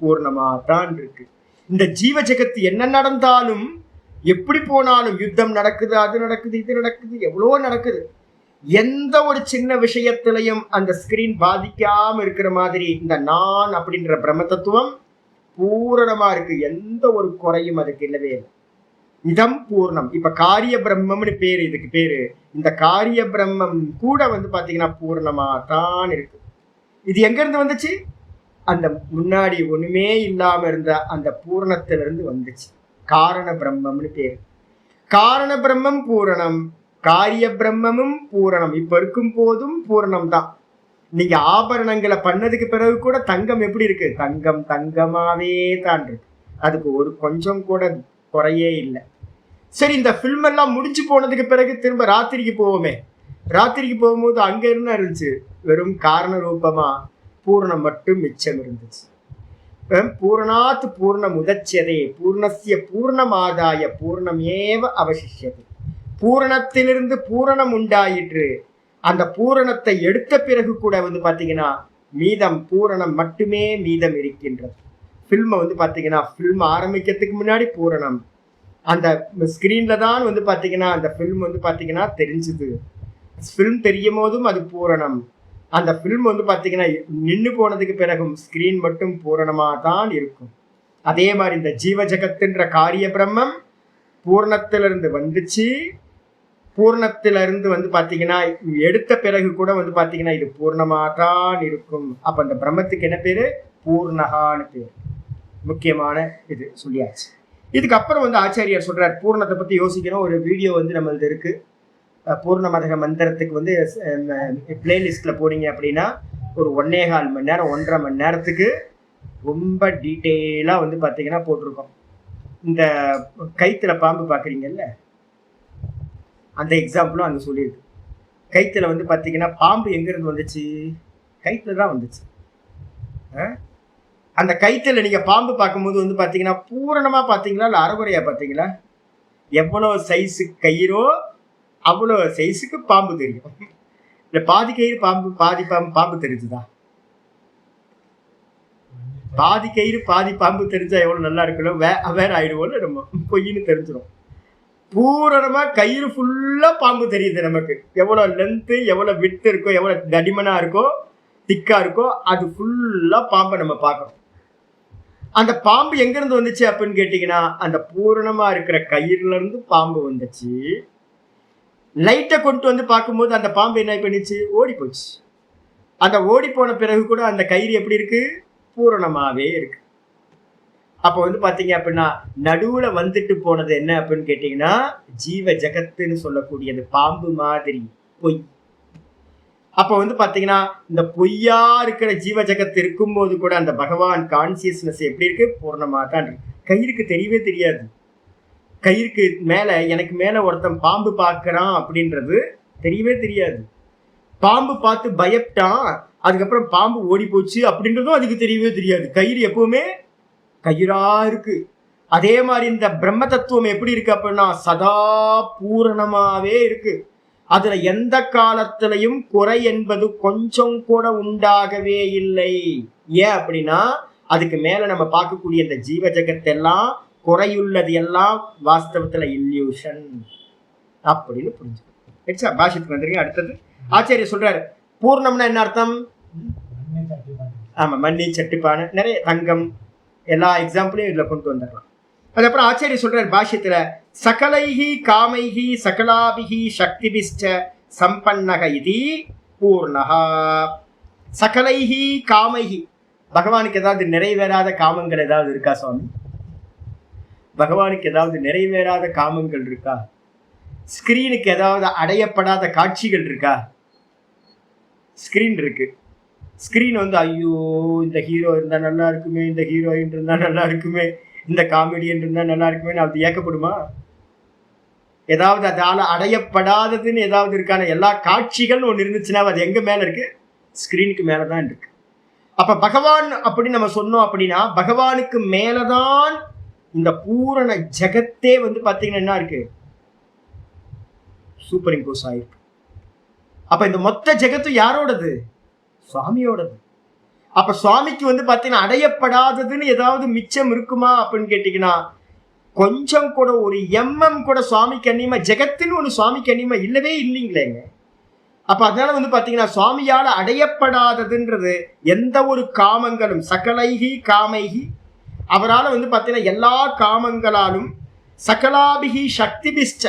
பூர்ணமா தான் இருக்கு. இந்த ஜீவ ஜெகத்து என்ன நடந்தாலும், எப்படி போனாலும், யுத்தம் நடக்குது, அது நடக்குது, இது நடக்குது, எவ்வளோ நடக்குது, எந்த ஒரு சின்ன விஷயத்திலையும் அந்த ஸ்கிரீன் பாதிக்காம இருக்கிற மாதிரி இந்த நான் அப்படின்ற பிரம்ம தத்துவம் பூரணமா இருக்கு. எந்த ஒரு குறையும் அதுக்கு இல்லவே இல்லை. இதம் பூர்ணம். இப்ப காரிய பிரம்மம்னு பேரு இதுக்கு பேரு. இந்த காரிய பிரம்மம் கூட வந்து பாத்தீங்கன்னா பூர்ணமா தான் இருக்கு. இது எங்க இருந்து வந்துச்சு? அந்த முன்னாடி ஒண்ணுமே இல்லாம இருந்த அந்த பூரணத்திலிருந்து வந்துச்சு. காரண பிரம்மம்னு பேரு. காரண பிரம்மம் பூரணம், காரிய பிரம்மமும் பூரணம். இப்ப இருக்கும் போதும் பூரணம் தான். நீங்க ஆபரணங்களை பண்ணதுக்கு பிறகு கூட தங்கம் எப்படி இருக்கு? தங்கம் தங்கமாவே தான் இருக்கு. அதுக்கு ஒரு கொஞ்சம் கூட குறையே இல்லை. சரி, இந்த ஃபில்ம் எல்லாம் முடிஞ்சு போனதுக்கு பிறகு திரும்ப ராத்திரிக்கு போவோமே. ராத்திரிக்கு போகும்போது அங்க என்ன இருந்துச்சு? வெறும் காரண ரூபமா பூர்ணம் மட்டும் மிச்சம் இருந்துச்சு. பூர்ணாத் பூர்ணம் உதச்சதே பூர்ணசிய பூர்ணமாதாய பூர்ணம் ஏவ அவசிஷது. பூரணத்திலிருந்து பூரணம் உண்டாயிற்று. அந்த பூரணத்தை எடுத்த பிறகு கூட வந்து பாத்தீங்கன்னா மீதம் பூரணம் மட்டுமே மீதம் இருக்கின்றது. ஃபில்மை வந்து பாத்தீங்கன்னா ஃபில்ம் ஆரம்பிக்கிறதுக்கு முன்னாடி பூரணம், அந்த ஸ்கிரீன்ல தான் வந்து பாத்தீங்கன்னா அந்த ஃபில்ம் வந்து பாத்தீங்கன்னா தெரிஞ்சுது. ஃபில்ம் தெரியும் போதும் அது பூரணம். அந்த ஃபில்ம் வந்து பாத்தீங்கன்னா நின்று போனதுக்கு பிறகும் ஸ்கிரீன் மட்டும் பூரணமா தான் இருக்கும். அதே மாதிரி இந்த ஜீவ ஜகத்துன்ற காரிய பிரம்மம் பூர்ணத்திலிருந்து வந்துச்சு. பூர்ணத்திலிருந்து வந்து பாத்தீங்கன்னா எடுத்த பிறகு கூட வந்து பாத்தீங்கன்னா இது பூர்ணமா தான் இருக்கும். அப்ப அந்த பிரம்மத்துக்கு என்ன பேரு? பூர்ணகான்னு பேரு. முக்கியமான இது சொல்லியாச்சு. இதுக்கப்புறம் வந்து ஆச்சாரியார் சொல்றார் பூர்ணத்தை பத்தி யோசிக்கணும். ஒரு வீடியோ வந்து நம்மளது இருக்கு. பூர்ணமதக மந்திரத்துக்கு வந்து பிளேலிஸ்ட்ல போனீங்க அப்படின்னா ஒரு 1.25 மணி நேரம் 1.5 மணி நேரத்துக்கு ரொம்ப டீட்டெயிலா வந்து பாத்தீங்கன்னா போட்டிருக்கோம். இந்த கைத்துல பாம்பு பாக்குறீங்கல்ல, அந்த எக்ஸாம்பிளும் அங்க சொல்லியிருக்கு. கைத்துல வந்து பாத்தீங்கன்னா பாம்பு எங்க இருந்து வந்துச்சு? கைத்துல தான் வந்துச்சு. அந்த கைத்துல நீங்க பாம்பு பார்க்கும்போது வந்து பாத்தீங்கன்னா பூரணமா பாத்தீங்களா இல்ல அரைகுறையா பாத்தீங்களா? எவ்வளவு சைஸு கயிறோ அவ்வளவு சைஸுக்கு பாம்பு தெரியும். இல்ல பாதி கயிறு பாம்பு பாதி பாம்பு தெரிஞ்சுதா? பாதி கயிறு பாதி பாம்பு தெரிஞ்சா எவ்வளவு நல்லா இருக்கணும். வேற ஆயிடுவோம்ல, நம்ம பொய்ன்னு தெரிஞ்சிடும். பூரணமா கயிறு ஃபுல்லா பாம்பு தெரியுது நமக்கு. எவ்வளவு லென்த்து, எவ்வளவு விட்டு இருக்கோ, எவ்வளவு தடிமனா இருக்கோ, திக்கா இருக்கோ, அது ஃபுல்லா பாம்பை நம்ம பார்க்கணும். அந்த பாம்பு எங்க இருந்து வந்துச்சு அப்படின்னு கேட்டீங்கன்னா அந்த பூரணமா இருக்கிற கயிறுல இருந்து பாம்பு வந்துச்சு. லைட்டை கொண்டு வந்து பார்க்கும்போது அந்த பாம்பு என்ன பண்ணிச்சு? ஓடி போச்சு. அந்த ஓடி போன பிறகு கூட அந்த கயிறு எப்படி இருக்கு? பூரணமாவே இருக்கு. அப்ப வந்து பாத்தீங்க அப்படின்னா நடுவுல வந்துட்டு போனது என்ன அப்படின்னு கேட்டீங்கன்னா ஜீவ ஜகத்துன்னு சொல்லக்கூடியது பாம்பு மாதிரி பொய். அப்ப வந்து பாத்தீங்கன்னா இந்த பொய்யா இருக்கிற ஜீவ ஜகத்து இருக்கும்போது கூட அந்த பகவான் கான்சியஸ்னஸ் எப்படி இருக்கு? பூர்ணமா தான் இருக்கு. கயிறுக்கு தெரியவே தெரியாது. கயிறுக்கு மேல எனக்கு மேல ஒருத்தன் பாம்பு பார்க்கறான் அப்படின்றது தெரியவே தெரியாது. பாம்பு பார்த்து பயப்பட்டான், அதுக்கப்புறம் பாம்பு ஓடி போச்சு அப்படின்றதும் அதுக்கு தெரியவே தெரியாது. கயிறு எப்பவுமே கயிறா இருக்கு. அதே மாதிரி இந்த பிரம்ம தத்துவம் எப்படி இருக்கு அப்படின்னா சதா பூரணமாவே இருக்கு. அதுல எந்த காலத்திலையும் குறை என்பது கொஞ்சம் கூட உண்டாகவே இல்லை. ஏன் அப்படின்னா அதுக்கு மேல நம்ம பார்க்கக்கூடிய இந்த ஜீவ ஜெகத்தெல்லாம் குறையுள்ளது எல்லாம் வாஸ்தவத்துல இல்யூஷன் அப்படின்னு புரிஞ்சு பாஷத்துக்கு வந்துருங்க. அடுத்தது ஆச்சாரிய சொல்றாரு, பூர்ணம்னா என்ன அர்த்தம்? ஆமா, மண்ணி சட்டிப்பான நிறைய தங்கம் எல்லா எக்ஸாம்பிளையும் இதுல கொண்டு வந்துடலாம். அதுக்கப்புறம் ஆச்சாரிய சொல்றாரு பாஷ்யத்துல, சகலைஹி காமைஹி சகலாபிஹி சக்திபிஷ்ட சம்பன்னக இதி பூர்ணஹா. சகலைஹி காமைஹி, பகவானுக்கு ஏதாவது நிறைவேறாத காமங்கள் ஏதாவது இருக்கா சுவாமி? பகவானுக்கு ஏதாவது நிறைவேறாத காமங்கள் இருக்கா? ஸ்கிரீனுக்கு ஏதாவது அடையப்படாத காட்சிகள் இருக்கா? ஸ்கிரீன் இருக்கு. ஸ்கிரீன் வந்து ஐயோ இந்த ஹீரோ இருந்தா நல்லா இருக்குமே, இந்த ஹீரோயின் இருந்தா நல்லா இருக்குமே, இந்த காமெடியன் இருந்தா நல்லா இருக்குமே அது ஏக்கப்படுமா? ஏதாவது அதால அடையப்படாததுன்னு ஏதாவது இருக்கான எல்லா காட்சிகள் ஒன்று இருந்துச்சுன்னா அது எங்க மேல இருக்கு? ஸ்கிரீனுக்கு மேலதான் இருக்கு. அப்ப பகவான் அப்படின்னு நம்ம சொன்னோம் அப்படின்னா பகவானுக்கு மேலதான் இந்த பூரண ஜெகத்தே வந்து பாத்தீங்கன்னா என்ன இருக்கு? சூப்பர் இம்போஸ் ஆயிருக்கு. அப்ப இந்த மொத்த ஜெகத்தும் யாரோடது? சுவாமியோடது. அப்ப சுவாமிக்கு வந்து பாத்தீங்கன்னா அடையப்படாததுன்னு ஏதாவது மிச்சம் இருக்குமா அப்படின்னு கேட்டீங்கன்னா கொஞ்சம் கூட ஒரு எம்எம் கூட சுவாமிக்கு அந்நியமா, ஜெகத்துன்னு ஒண்ணு சுவாமிக்கு அந்நியமா இல்லவே இல்லைங்களேங்க. அப்ப அதனால வந்து பாத்தீங்கன்னா சுவாமியால அடையப்படாததுன்றது எந்த ஒரு காமங்களும், சகலைஹி காமைஹி, அவரால் வந்து பாத்தீங்கன்னா எல்லா காமங்களாலும், சகலாபிகி சக்திபிஷ்ட,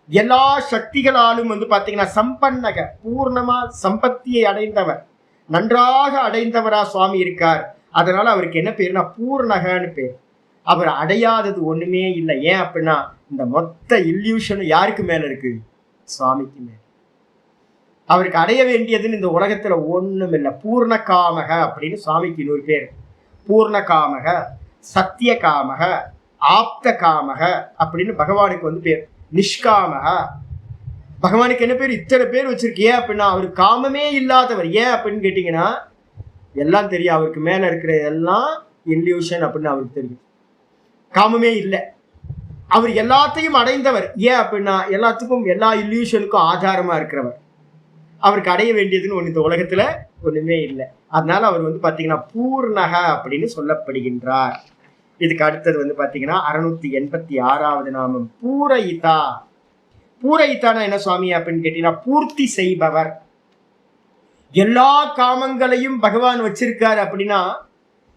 எல்லா சக்திகளாலும் வந்து பாத்தீங்கன்னா சம்பன்னக, பூர்ணமா சம்பத்தியை அடைந்தவர், நன்றாக அடைந்தவரா சுவாமி இருக்கார். அதனால அவருக்கு என்ன பேருனா பூர்ணகன்னு பேர். அவர் அடையாதது ஒண்ணுமே இல்லை. ஏன் அப்படின்னா இந்த மொத்த இல்யூஷனும் யாருக்கு மேல இருக்கு? சுவாமிக்கு மேல. அவருக்கு அடைய வேண்டியதுன்னு இந்த உலகத்துல ஒண்ணும் இல்லை. பூர்ண காமக அப்படின்னு சுவாமிக்கு இன்னொரு பேர். பூர்ண காமக, சத்திய காமக, ஆப்த காமக அப்படின்னு பகவானுக்கு வந்து பேர். நிஷ்காமக, பகவானுக்கு என்ன பேர்? இத்தனை பேர் வச்சிருக்கு. ஏன் அப்படின்னா அவர் காமமே இல்லாதவர். ஏன் அப்படின்னு கேட்டீங்கன்னா எல்லாம் தெரியும், அவருக்கு மேல இருக்கிற எல்லாம் இல்யூஷன் அப்படின்னு அவருக்கு தெரியும். காமமே இல்லை, அவர் எல்லாத்தையும் அடைந்தவர். ஏன் அப்படின்னா எல்லாத்துக்கும் எல்லா இல்யூஷனுக்கும் ஆதாரமா இருக்கிறவர். அவருக்கு அடைய வேண்டியதுன்னு ஒண்ணு இந்த உலகத்துல ஒண்ணுமே இல்லை. அதனால அவர் வந்து பாத்தீங்கன்னா பூர்ணக அப்படின்னு சொல்லப்படுகின்றார். இதுக்கு அடுத்தது வந்து பாத்தீங்கன்னா 686வது நாமம் பூரயிதா. பூரயிதானா என்ன சுவாமி அப்படின்னு கேட்டீங்கன்னா பூர்த்தி செய்பவர். எல்லா காமங்களையும் பகவான் வச்சிருக்காரு அப்படின்னா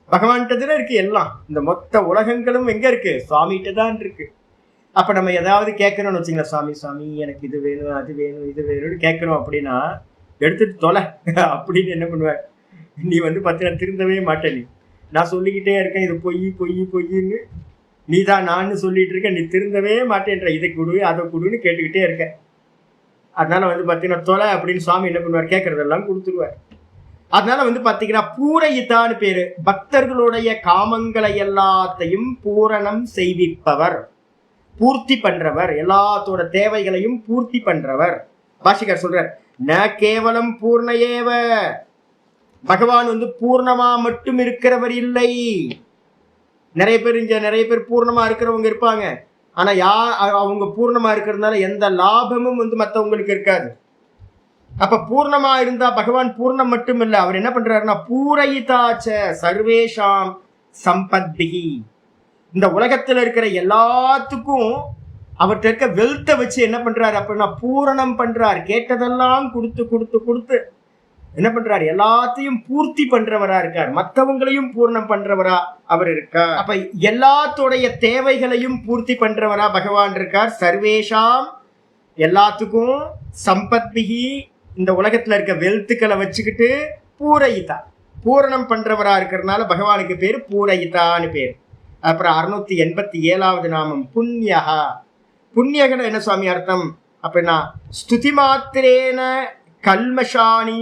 பகவான்கிட்ட இருக்கு எல்லாம். இந்த மொத்த உலகங்களும் எங்க இருக்கு? சுவாமிகிட்ட தான் இருக்கு. அப்ப நம்ம ஏதாவது கேட்கணும்னு வச்சுங்களேன், சுவாமி சுவாமி எனக்கு இது வேணும், அது வேணும், இது வேணும்னு கேட்கணும் அப்படின்னா எடுத்துட்டு தொலை அப்படின்னு என்ன பண்ணுவார்? நீ வந்து பார்த்தீங்கன்னா திருந்தவே மாட்டேன். நீ நான் சொல்லிக்கிட்டே இருக்கேன் இது பொய் பொய் பொய்ன்னு, நீ தான் நான் சொல்லிட்டு இருக்க, நீ திருந்தவே மாட்டேன்ற, இதை கொடு அதை கொடுன்னு கேட்டுக்கிட்டே இருக்க. அதனால வந்து பார்த்தீங்கன்னா தொலை அப்படின்னு சுவாமி என்ன பண்ணுவார்? கேட்கறதெல்லாம் கொடுத்துருவார். அதனால வந்து பாத்தீங்கன்னா பூரயிதான்னு பேரு. பக்தர்களுடைய காமங்களை எல்லாத்தையும் பூரணம் செய்விப்பவர், பூர்த்தி பண்றவர், எல்லாத்தோட தேவைகளையும் பூர்த்தி பண்றவர். பாஷிகர் சொல்றார், ந கேவலம் பூர்ணயேவ, பகவான் வந்து பூர்ணமா மட்டும் இருக்கிறவர் இல்லை. நிறைய பேர் பூர்ணமா இருக்கிறவங்க இருப்பாங்க. ஆனா அவங்க பூர்ணமா இருக்கிறதுனால எந்த லாபமும் வந்து மற்றவங்களுக்கு இருக்காது. அப்ப பூர்ணமா இருந்தா பகவான் பூர்ணம் மட்டும் இல்ல, அவர் என்ன பண்றாருன்னா பூரயிதாச்ச சர்வேஷாம் சம்பத்பிகி, இந்த உலகத்துல இருக்கிற எல்லாத்துக்கும் அவர்கிட்ட இருக்க வெல்த்தை வச்சு என்ன பண்றாரு அப்படின்னா பூரணம் பண்றார். கேட்டதெல்லாம் கொடுத்து கொடுத்து கொடுத்து என்ன பண்றாரு? எல்லாத்தையும் பூர்த்தி பண்றவரா இருக்கார். மற்றவங்களையும் பூர்ணம் பண்றவரா அவர் இருக்கார். அப்ப எல்லாத்தோடைய தேவைகளையும் பூர்த்தி பண்றவரா பகவான் இருக்கார். சர்வேஷாம், எல்லாத்துக்கும், சம்பத்பிகி, இந்த உலகத்துல இருக்க வெல்த்துக்களை வச்சுக்கிட்டு பூரயிதா, பூரணம் பண்றவரா இருக்கிறதுனால பகவானுக்கு பேரு பூரயிதான்னு பேர். அப்புறம் 687வது நாமம் புண்ணியகா. புண்ணியகன என்ன சுவாமி அர்த்தம் அப்படின்னா ஸ்துதி மாத்திரேன கல்மஷானி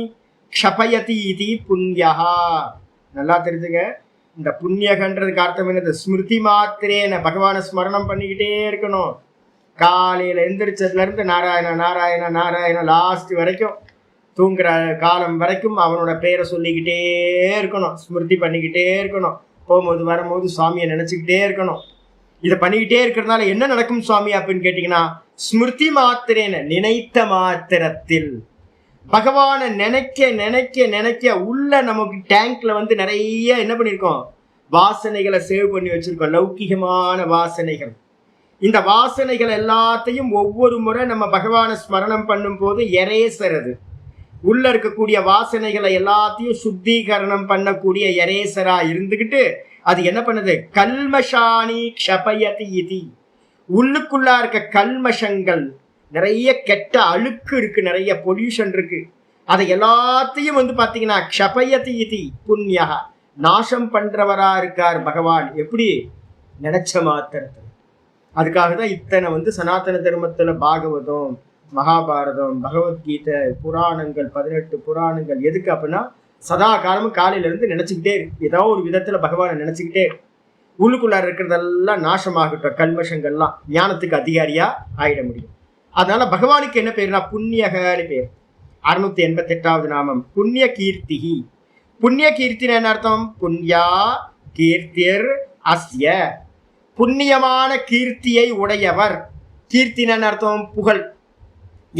க்ஷபயதி இது புண்ணியகா. நல்லா தெரிஞ்சுங்க, இந்த புண்ணியகன்றதுக்கு அர்த்தம் என்னது? ஸ்மிருதி மாத்திரேன, பகவான ஸ்மரணம் பண்ணிக்கிட்டே இருக்கணும். காலையில எந்திரிச்சதுல இருந்து நாராயண நாராயண நாராயண லாஸ்ட் வரைக்கும், தூங்குற காலம் வரைக்கும் அவனோட பேரை சொல்லிக்கிட்டே இருக்கணும், ஸ்மிருதி பண்ணிக்கிட்டே இருக்கணும். போகும்போது வரும்போது சுவாமியை நினைச்சுக்கிட்டே இருக்கணும். இதை பண்ணிக்கிட்டே இருக்கிறதுனால என்ன நடக்கும் சுவாமி அப்படின்னு கேட்டீங்கன்னா ஸ்மிருதி மாத்திரேன நினைத்த மாத்திரத்தில். பகவான நினைக்க நினைக்க நினைக்க உள்ள நமக்கு டேங்க்ல வந்து நிறைய என்ன பண்ணிருக்கோம், வாசனைகளை சேவ் பண்ணி வச்சிருக்கோம், லௌகிகமான வாசனைகள். இந்த வாசனைகள் எல்லாத்தையும் ஒவ்வொரு முறை நம்ம பகவானை ஸ்மரணம் பண்ணும் போது எரேசரது உள்ள இருக்கக்கூடிய வாசனைகளை எல்லாத்தையும் சுத்திகரணம் பண்ணக்கூடிய எரேசரா இருந்துகிட்டு அது என்ன பண்ணுது, கல்மஷானி க்ஷபயதி இதி. உள்ளுக்குள்ளா இருக்க கல்மஷங்கள், நிறைய கெட்ட அழுக்கு இருக்கு, நிறைய பொல்யூஷன் இருக்கு, அதை எல்லாத்தையும் வந்து பாத்தீங்கன்னா க்ஷபயதி இதி புண்ணியா, நாசம் பண்றவரா இருக்கார் பகவான். எப்படி, நினைச்ச மாத்திரத்தில். அதுக்காக தான் இத்தனை வந்து சனாதன தர்மத்துல பாகவதம், மகாபாரதம், பகவத்கீதை, புராணங்கள், 18 புராணங்கள். எதுக்கு அப்படின்னா சதா காலமும் காலையில இருந்து நினைச்சுக்கிட்டே இருக்கு, ஏதோ ஒரு விதத்துல பகவானை நினைச்சுக்கிட்டே இருக்கு. உள்ளுக்குள்ளார இருக்கிறதெல்லாம் நாசமாகட்டும், கல்மஷங்கள்லாம், ஞானத்துக்கு அதிகாரியா ஆயிட முடியும். அதனால பகவானுக்கு என்ன பேருனா புண்ணியகன்னு பேர். 688வது நாமம் புண்ணிய கீர்த்திகி. புண்ணிய கீர்த்தின்னு என்ன அர்த்தம், புண்ணியா கீர்த்திர் அஸ்ய, புண்ணியமான கீர்த்தியை உடையவர். கீர்த்தின்னு அர்த்தம் புகழ்,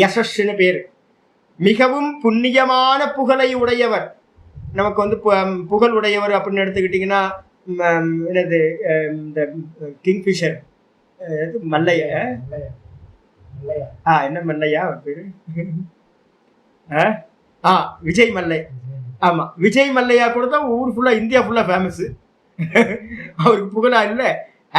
யசஸ்ன்னு பேரு. மிகவும் புண்ணியமான புகழை உடையவர். நமக்கு வந்து புகழ் உடையவர் அப்படின்னு எடுத்துக்கிட்டீங்கன்னா என்னது, இந்த கிங்ஃபிஷர் மல்லைய, என்ன மல்லையா அவர் பேரு, விஜய் மல்லை. ஆமா, விஜய் மல்லையா கூட தான் ஊர் ஃபுல்லா, இந்தியா ஃபுல்லா ஃபேமஸ். அவருக்கு புகழா இல்லை.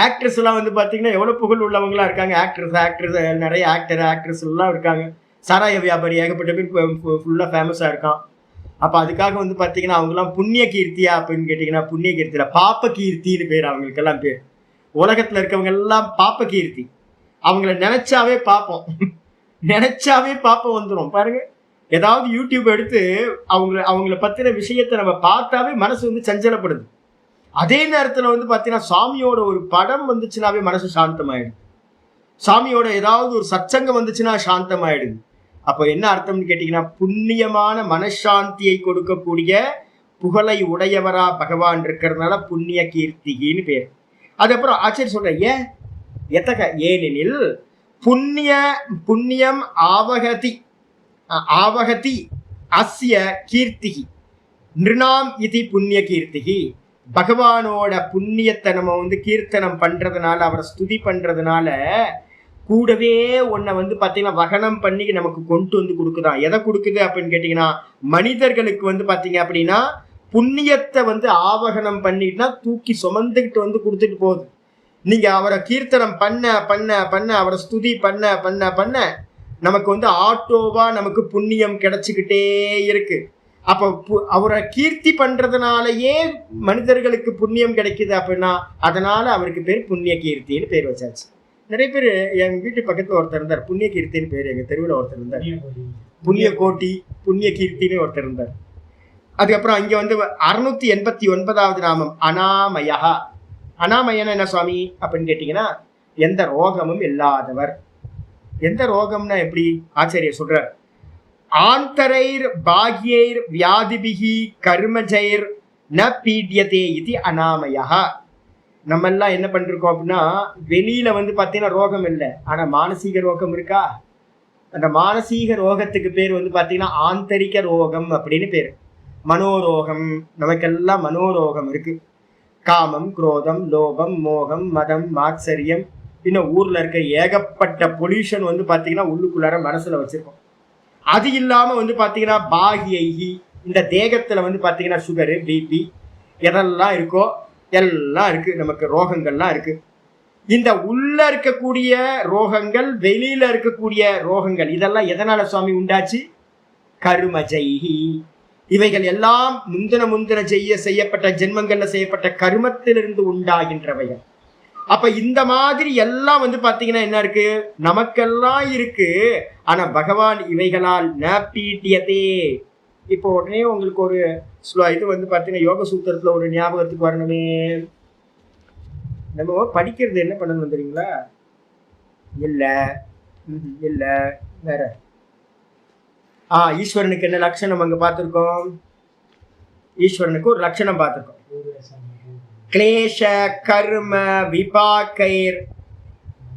ஆக்ட்ரஸ் எல்லாம் வந்து பாத்தீங்கன்னா எவ்வளவு புகழ் உள்ளவங்களா இருக்காங்க. ஆக்ட்ரஸ் நிறைய ஆக்ட்ரஸ் எல்லாம் இருக்காங்க. சாராய வியாபாரி ஏகப்பட்ட பேர் ஃபுல்லா ஃபேமஸா இருக்கான். அப்ப அதுக்காக வந்து பாத்தீங்கன்னா அவங்க எல்லாம் புண்ணிய கீர்த்தியா அப்படின்னு கேட்டீங்கன்னா புண்ணிய கீர்த்தியில பாப்ப கீர்த்தின்னு பேர் அவங்களுக்கு எல்லாம் பேர். உலகத்துல இருக்கவங்க எல்லாம் பாப்ப கீர்த்தி. அவங்கள நினைச்சாவே பாப்போம், நினைச்சாவே பாப்பம் வந்துடும். பாருங்க, ஏதாவது யூடியூப் எடுத்து அவங்கள பத்தின விஷயத்த நம்ம பார்த்தாவே மனசு வந்து சஞ்சலப்படுது. அதே நேரத்துல வந்து பாத்தீங்கன்னா சாமியோட ஒரு படம் வந்துச்சுனாவே மனசு சாந்தமாயிடுது. சாமியோட ஏதாவது ஒரு சச்சங்கம் வந்துச்சுன்னா சாந்தமாயிடுது. அப்போ என்ன அர்த்தம்னு கேட்டீங்கன்னா புண்ணியமான மனசாந்தியை கொடுக்கக்கூடிய புகழை உடையவரா பகவான் இருக்கிறதுனால புண்ணிய கீர்த்திகின்னு பேர். அதுக்கப்புறம் ஆச்சரிய சொல்ற, எத்தக ஏனெனில் புண்ணியம் ஆவகதி அஸ்ய கீர்த்திகி நிருணாம் இது புண்ணிய கீர்த்திகி. பகவானோட புண்ணியத்தை நம்ம வந்து கீர்த்தனம் பண்றதுனால, அவரை ஸ்துதி பண்றதுனால கூடவே உன்னை வந்து பாத்தீங்கன்னா வகனம் பண்ணி நமக்கு கொண்டு வந்து கொடுக்குதான். எதை கொடுக்குது அப்படின்னு கேட்டீங்கன்னா, மனிதர்களுக்கு வந்து பாத்தீங்க அப்படின்னா புண்ணியத்தை வந்து ஆவகனம் பண்ணிட்டுனா தூக்கி சுமந்துக்கிட்டு வந்து கொடுத்துட்டு போகுது. நீங்க அவரை கீர்த்தனம் பண்ண பண்ண பண்ண, அவரை ஸ்துதி பண்ண பண்ண பண்ண நமக்கு வந்து ஆட்டோவா நமக்கு புண்ணியம் கிடைச்சிக்கிட்டே இருக்கு. அப்போ அவரை கீர்த்தி பண்றதுனாலயே மனிதர்களுக்கு புண்ணியம் கிடைக்குது அப்படின்னா அதனால அவருக்கு பேர் புண்ணிய கீர்த்தின்னு பேர் வச்சாச்சு. நிறைய பேர், எங்க வீட்டு பக்கத்துல ஒருத்தர் இருந்தார், புண்ணிய கீர்த்தின்னு பேர். எங்க தெருவில் ஒருத்தர் இருந்தார், புண்ணிய கோட்டி, புண்ணிய கீர்த்தின்னு ஒருத்தர் இருந்தார். அதுக்கப்புறம் இங்க வந்து 689வது நாமம் அனாமயா. அனாமயன என்ன சுவாமி அப்படின்னு கேட்டீங்கன்னா, எந்த ரோகமும் இல்லாதவர். எந்த ரோகம்னா எப்படி, ஆச்சரியர் சொல்றார், ஆந்தரைர் பாக்யைர் வியாதிபிகி கர்மஜைர் ந பீட்யதே இது அனாமயா. நம்ம எல்லாம் என்ன பண்ணிருக்கோம் அப்படின்னா, வெளியில வந்து பாத்தீங்கன்னா ரோகம் இல்லை, ஆனா மானசீக ரோகம் இருக்கா. அந்த மானசீக ரோகத்துக்கு பேர் வந்து பாத்தீங்கன்னா ஆந்தரிக ரோகம் அப்படின்னு பேரு. மனோரோகம், நமக்கெல்லாம் மனோரோகம் இருக்கு. காமம், குரோதம், லோபம், மோகம், மதம், மாத்சரியம், இன்னும் ஊர்ல இருக்க ஏகப்பட்ட பொல்யூஷன் வந்து பாத்தீங்கன்னா உள்ளுக்குள்ளார மனசுல வச்சிருக்கோம். அது இல்லாம வந்து பாத்தீங்கன்னா பாகியைகி, இந்த தேகத்துல வந்து பாத்தீங்கன்னா சுகரு, பிபி எதெல்லாம் இருக்கோ எல்லாம் இருக்கு, நமக்கு ரோகங்கள்லாம் இருக்கு. இந்த உள்ள இருக்கக்கூடிய ரோகங்கள், வெளியில இருக்கக்கூடிய ரோகங்கள், இதெல்லாம் எதனால சுவாமி உண்டாச்சு, கருமஜைகி. இவைகள் எல்லாம் முந்தின செய்யப்பட்ட ஜென்மங்கள்ல செய்யப்பட்ட கருமத்திலிருந்து உண்டாகின்றவைகள். அப்ப இந்த மாதிரி எல்லாம் வந்து பாத்தீங்கன்னா என்ன இருக்கு, நமக்கெல்லாம் இருக்கு. ஆனா பகவான் இவைகளால் ந பீட்யதே. இப்போ உடனே உங்களுக்கு ஒரு இது வந்து பாத்தீங்கன்னா யோக சூத்திரத்துல ஒரு ஞாபகத்துக்கு வரணுமே. நம்ம படிக்கிறது என்ன பண்ணணும் தெரியுங்களா, இல்ல வேற. ஈஸ்வரனுக்கு என்ன லட்சணம் அங்க பார்த்திருக்கோம், ஈஸ்வரனுக்கு ஒரு லட்சணம் பார்த்திருக்கோம். கிளேஷ கர்ம விபாக்கைர்